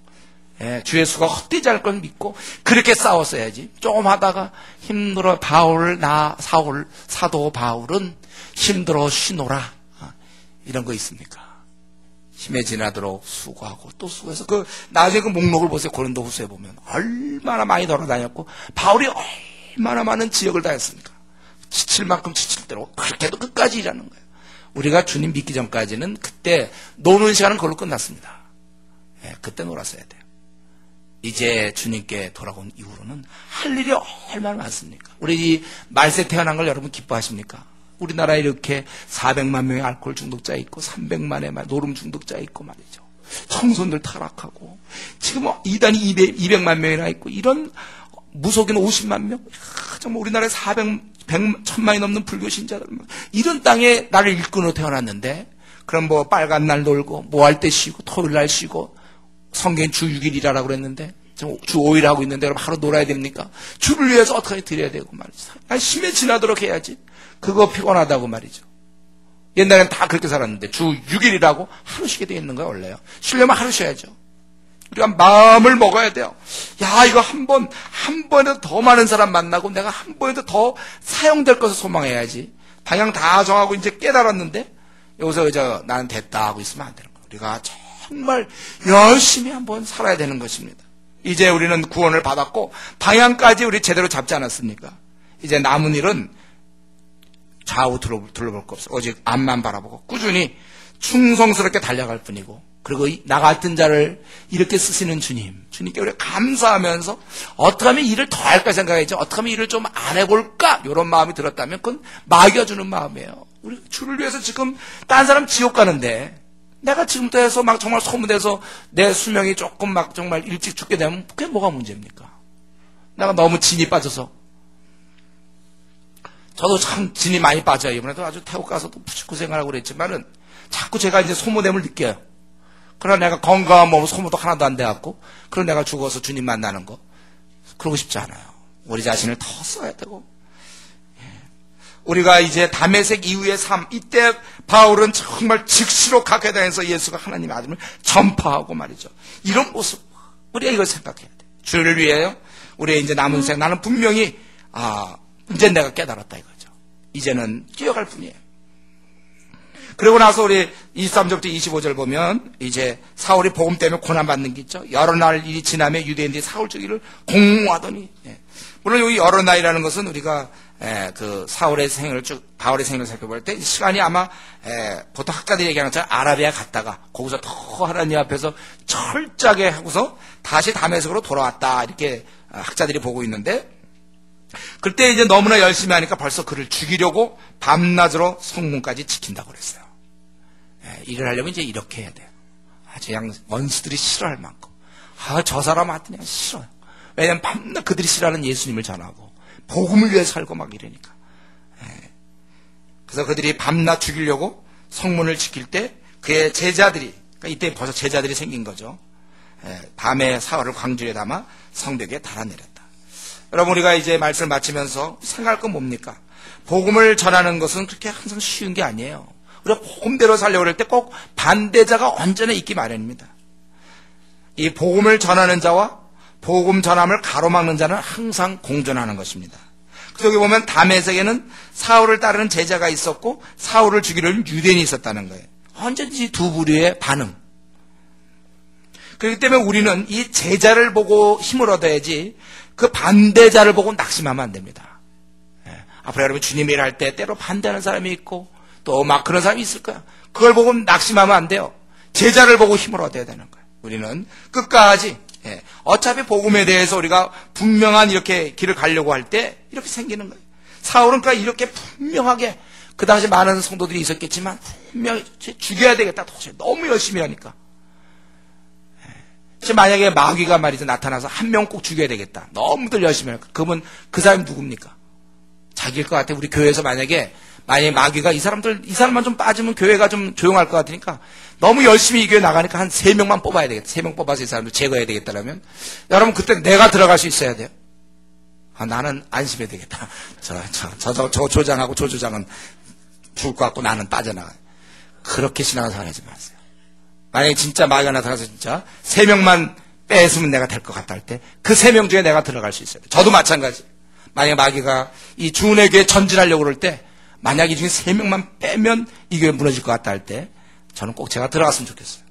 주 예수가 헛되지 않을 걸 믿고 그렇게 싸웠어야지. 조금 하다가 힘들어 사도 바울은 힘들어 쉬노라. 이런 거 있습니까? 힘에 지나도록 수고하고 또 수고해서 나중에 그 목록을 보세요. 고린도후서에 보면 얼마나 많이 돌아다녔고 바울이 얼마나 많은 지역을 다녔습니까? 지칠 만큼 지칠 대로 그렇게도 끝까지 일하는 거예요. 우리가 주님 믿기 전까지는 그때 노는 시간은 그걸로 끝났습니다. 그때 놀았어야 돼요. 이제 주님께 돌아온 이후로는 할 일이 얼마나 많습니까? 우리 이 말세 태어난 걸 여러분 기뻐하십니까? 우리나라에 이렇게 400만 명의 알코올 중독자 있고 300만의 노름 중독자 있고 말이죠. 청소년들 타락하고 지금 이단이 200만 명이나 있고 이런 무속인 50만 명? 정말 우리나라에 1000만이 넘는 불교 신자들 이런 땅에 나를 일꾼으로 태어났는데 그럼 뭐 빨간 날 놀고 뭐 할 때 쉬고 토요일 날 쉬고 성경 주 6일 일하라고 그랬는데 주 5일 하고 있는데 그럼 하루 놀아야 됩니까? 주를 위해서 어떻게 드려야 되고 말이죠. 힘에 지나도록 해야지. 그거 피곤하다고 말이죠. 옛날엔 다 그렇게 살았는데 주 6일이라고 하루 쉬게 돼 있는 거야 원래요. 쉬려면 하루 쉬어야죠. 우리가 마음을 먹어야 돼요. 야, 이거 한 번에도 더 많은 사람 만나고 내가 한 번에도 더 사용될 것을 소망해야지. 방향 다 정하고 이제 깨달았는데 여기서 나는 됐다 하고 있으면 안 되는 거예요. 우리가 정말 열심히 한번 살아야 되는 것입니다. 이제 우리는 구원을 받았고 방향까지 우리 제대로 잡지 않았습니까? 이제 남은 일은 좌우 둘러볼 거 없어. 오직 앞만 바라보고 꾸준히 충성스럽게 달려갈 뿐이고 그리고 나 같은 자를 이렇게 쓰시는 주님께 우리가 감사하면서 어떻게 하면 일을 더 할까 생각했죠. 어떻게 하면 일을 좀 안 해볼까 이런 마음이 들었다면 그건 먹여주는 마음이에요. 우리 주를 위해서 지금 딴 사람 지옥 가는데 내가 지금부터 해서 막 정말 소문내서 내 수명이 조금 막 정말 일찍 죽게 되면 그게 뭐가 문제입니까? 내가 너무 진이 빠져서 저도 참 진이 많이 빠져요. 이번에도 아주 태국 가서도 고생하라고 그랬지만은 자꾸 제가 이제 소모됨을 느껴요. 그러나 내가 건강한 몸은 소모도 하나도 안 돼갖고 그럼 내가 죽어서 주님 만나는 거 그러고 싶지 않아요. 우리 자신을 더 써야 되고 우리가 이제 다메섹 이후의 삶 이때 바울은 정말 즉시로 각해당해서 예수가 하나님의 아들을 전파하고 말이죠. 이런 모습 우리가 이걸 생각해야 돼. 주를 위해요. 우리의 이제 남은 생 나는 분명히 이제 내가 깨달았다 이거죠. 이제는 뛰어갈 뿐이에요. 그리고 나서 우리 23절부터 25절 보면 이제 사울이 복음 때문에 고난받는 게 있죠. 여러 날 일이 지나며 유대인들이 사울 저기를 공모하더니 물론 여기 여러 날이라는 것은 우리가 그 사울의 생을 바울의 생을 살펴볼 때 시간이 아마 보통 학자들이 얘기하는 것처럼 아라비아 갔다가 거기서 더 하나님 앞에서 철저하게 하고서 다시 다메섹으로 돌아왔다 이렇게 학자들이 보고 있는데 그때 이제 너무나 열심히 하니까 벌써 그를 죽이려고 밤낮으로 성문까지 지킨다고 그랬어요. 일을 하려면 이제 이렇게 해야 돼요. 아주 그냥 원수들이 싫어할 만큼. 저 사람한테 그냥 싫어요. 왜냐면 밤낮 그들이 싫어하는 예수님을 전하고 복음을 위해 살고 막 이러니까. 그래서 그들이 밤낮 죽이려고 성문을 지킬 때 그의 제자들이 그러니까 이때 벌써 제자들이 생긴 거죠. 밤에 사흘을 광주에 담아 성벽에 달아내렸다. 여러분 우리가 이제 말씀을 마치면서 생각할 건 뭡니까? 복음을 전하는 것은 그렇게 항상 쉬운 게 아니에요. 우리가 복음대로 살려고 할 때 꼭 반대자가 언제나 있기 마련입니다. 이 복음을 전하는 자와 복음 전함을 가로막는 자는 항상 공존하는 것입니다. 그래서 여기 보면 다메섹에는 사울을 따르는 제자가 있었고 사울을 죽이려는 유대인이 있었다는 거예요. 언제든지 두 부류의 반응. 그렇기 때문에 우리는 이 제자를 보고 힘을 얻어야지 그 반대자를 보고 낙심하면 안 됩니다. 앞으로 여러분 주님의 일을 할 때 때로 반대하는 사람이 있고 또 막 그런 사람이 있을 거야. 그걸 보고 낙심하면 안 돼요. 제자를 보고 힘을 얻어야 되는 거예요. 우리는 끝까지 어차피 복음에 대해서 우리가 분명한 이렇게 길을 가려고 할 때 이렇게 생기는 거예요. 사울은 그러니까 이렇게 분명하게 그 당시 많은 성도들이 있었겠지만 분명히 죽여야 되겠다. 도저히 너무 열심히 하니까. 지금 만약에 마귀가 말이죠 나타나서 한 명 꼭 죽여야 되겠다. 너무들 열심히 할까. 그러면 그 사람이 누굽니까? 자기일 것 같아. 우리 교회에서 만약에 마귀가 이 사람만 좀 빠지면 교회가 좀 조용할 것 같으니까 너무 열심히 이 교회 나가니까 한 3명만 뽑아야 되겠다. 3명 뽑아서 이 사람들 제거해야 되겠다라면 여러분 그때 내가 들어갈 수 있어야 돼요. 나는 안심해야 되겠다. 저 조장하고 조 조장은 죽을 것 같고 나는 빠져나가요. 그렇게 신앙을 하지 마세요. 만약에 진짜 마귀가 나타나서 진짜 3명만 뺏으면 내가 될 것 같다 할 때 그 3명 중에 내가 들어갈 수 있어요. 저도 마찬가지. 만약에 마귀가 이 주은혜 교회 전진하려고 그럴 때 만약 이 중에 3명만 빼면 이 교회 무너질 것 같다 할 때 저는 꼭 제가 들어갔으면 좋겠어요.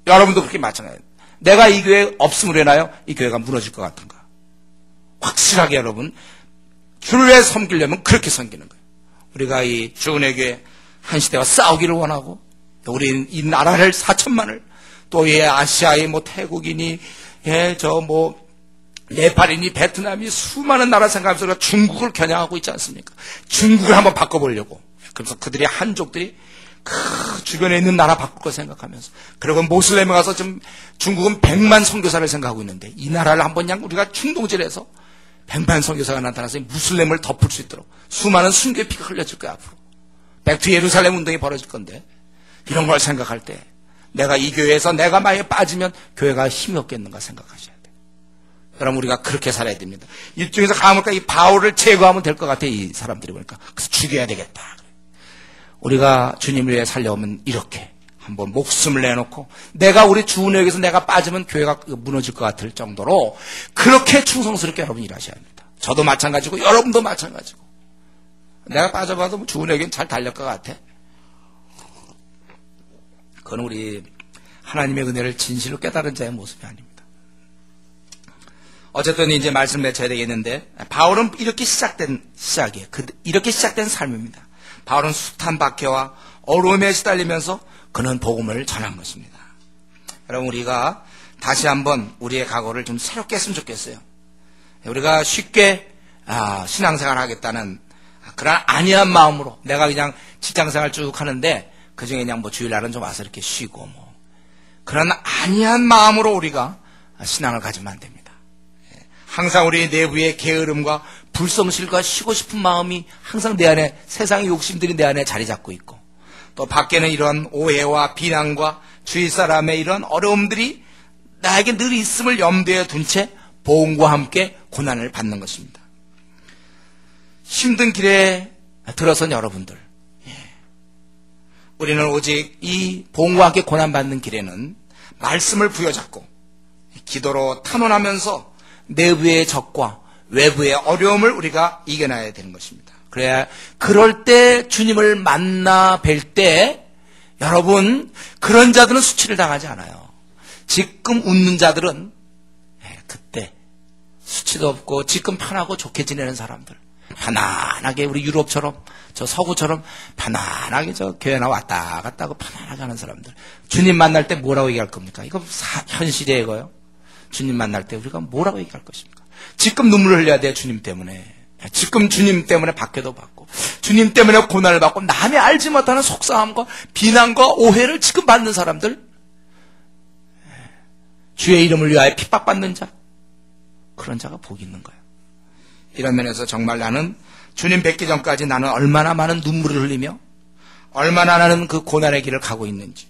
여러분도 그렇게 마찬가지예요. 내가 이 교회에 없음으로 인하여 이 교회가 무너질 것 같은가. 확실하게 여러분 주를 위해 섬기려면 그렇게 섬기는 거예요. 우리가 이 주은혜 교회 한 시대와 싸우기를 원하고 우리 이 나라를 4천만을 또 아시아의 태국인이 네팔이니 베트남이 수많은 나라 생각하면서 우리가 중국을 겨냥하고 있지 않습니까? 중국을 한번 바꿔보려고. 그래서 그들이 한족들이 그 주변에 있는 나라 바꿀 거 생각하면서 그리고 모슬렘에 가서 지금 중국은 100만 선교사를 생각하고 있는데 이 나라를 한번 그냥 우리가 충동질해서 100만 선교사가 나타나서 무슬렘을 덮을 수 있도록 수많은 순교의 피가 흘려질 거야 앞으로. 백투 예루살렘 운동이 벌어질 건데 이런 걸 생각할 때 내가 이 교회에서 내가 만약에 빠지면 교회가 힘이 없겠는가 생각하셔야 돼요. 여러분 우리가 그렇게 살아야 됩니다. 이쪽에서 가물까 이 바울을 제거하면 될 것 같아 이 사람들이 보니까. 그래서 죽여야 되겠다. 우리가 주님을 위해 살려오면 이렇게 한번 목숨을 내놓고 내가 우리 주은혜에게서 내가 빠지면 교회가 무너질 것 같을 정도로 그렇게 충성스럽게 여러분 일하셔야 합니다. 저도 마찬가지고 여러분도 마찬가지고. 내가 빠져봐도 주은혜에게는 잘 달릴 것 같아. 그건 우리 하나님의 은혜를 진실로 깨달은 자의 모습이 아닙니다. 어쨌든 이제 말씀을 맺혀야 되겠는데 바울은 이렇게 시작된 시작이에요. 이렇게 시작된 삶입니다. 바울은 숱한 박해와 어려움에 시달리면서 그는 복음을 전한 것입니다. 여러분 우리가 다시 한번 우리의 각오를 좀 새롭게 했으면 좋겠어요. 우리가 쉽게 신앙생활 하겠다는 그런 안이한 마음으로 내가 그냥 직장생활 쭉 하는데 그중에 그냥 주일날은 좀 와서 이렇게 쉬고 그런 안이한 마음으로 우리가 신앙을 가지면 안 됩니다. 항상 우리 내부의 게으름과 불성실과 쉬고 싶은 마음이 항상 내 안에 세상의 욕심들이 내 안에 자리 잡고 있고 또 밖에는 이런 오해와 비난과 주위 사람의 이런 어려움들이 나에게 늘 있음을 염두에 둔 채 복음과 함께 고난을 받는 것입니다. 힘든 길에 들어선 여러분들 우리는 오직 이 복음과 함께 고난받는 길에는 말씀을 부여잡고 기도로 탄원하면서 내부의 적과 외부의 어려움을 우리가 이겨나야 되는 것입니다. 그래야 그럴 때 주님을 만나 뵐 때 여러분 그런 자들은 수치를 당하지 않아요. 지금 웃는 자들은 그때 수치도 없고 지금 편하고 좋게 지내는 사람들 편안하게 우리 유럽처럼 저 서구처럼 편안하게 저 교회나 왔다 갔다 하고 편안하게 하는 사람들 주님 만날 때 뭐라고 얘기할 겁니까? 이거 현실이에요 이거요. 주님 만날 때 우리가 뭐라고 얘기할 것입니까? 지금 눈물을 흘려야 돼요. 주님 때문에. 지금 주님 때문에 박해도 받고 주님 때문에 고난을 받고 남이 알지 못하는 속상함과 비난과 오해를 지금 받는 사람들 주의 이름을 위하여 핍박받는 자 그런 자가 복이 있는 거예요. 이런 면에서 정말 나는 주님 뵙기 전까지 나는 얼마나 많은 눈물을 흘리며 얼마나 나는 그 고난의 길을 가고 있는지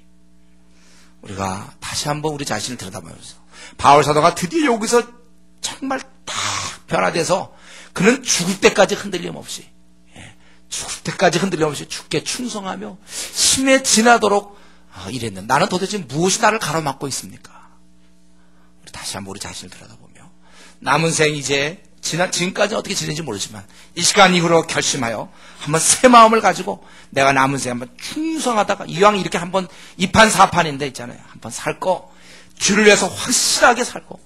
우리가 다시 한번 우리 자신을 들여다보면서 바울 사도가 드디어 여기서 정말 다 변화돼서 그는 죽을 때까지 흔들림 없이 죽을 때까지 흔들림 없이 주께 충성하며 심에 지나도록 이랬는데 나는 도대체 무엇이 나를 가로막고 있습니까? 우리 다시 한번 우리 자신을 들여다보며 남은 생 이제 지금까지 어떻게 지낸지 모르지만 이 시간 이후로 결심하여 한번 새 마음을 가지고 내가 남은 생 한번 충성하다가 이왕 이렇게 한번 2판 4판인데 있잖아요. 한번 살 거 주를 위해서 확실하게 살고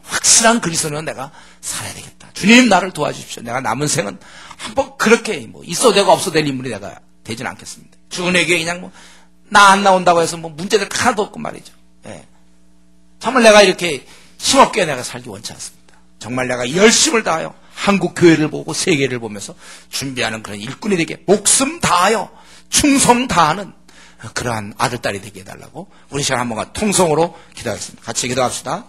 확실한 그리스도는 내가 살아야 되겠다. 주님 나를 도와주십시오. 내가 남은 생은 한번 그렇게 있어도 되고 없어도 될 인물이 내가 되진 않겠습니다. 주은에게 그냥 나 안 나온다고 해서 문제들 하나도 없고 말이죠. 정말 내가 이렇게 힘없게 내가 살기 원치 않습니다. 정말 내가 열심을 다하여 한국 교회를 보고 세계를 보면서 준비하는 그런 일꾼이 되게 목숨 다하여 충성 다하는 그러한 아들, 딸이 되게 해달라고 우리 시간 한번 통성으로 기도하겠습니다. 같이 기도합시다.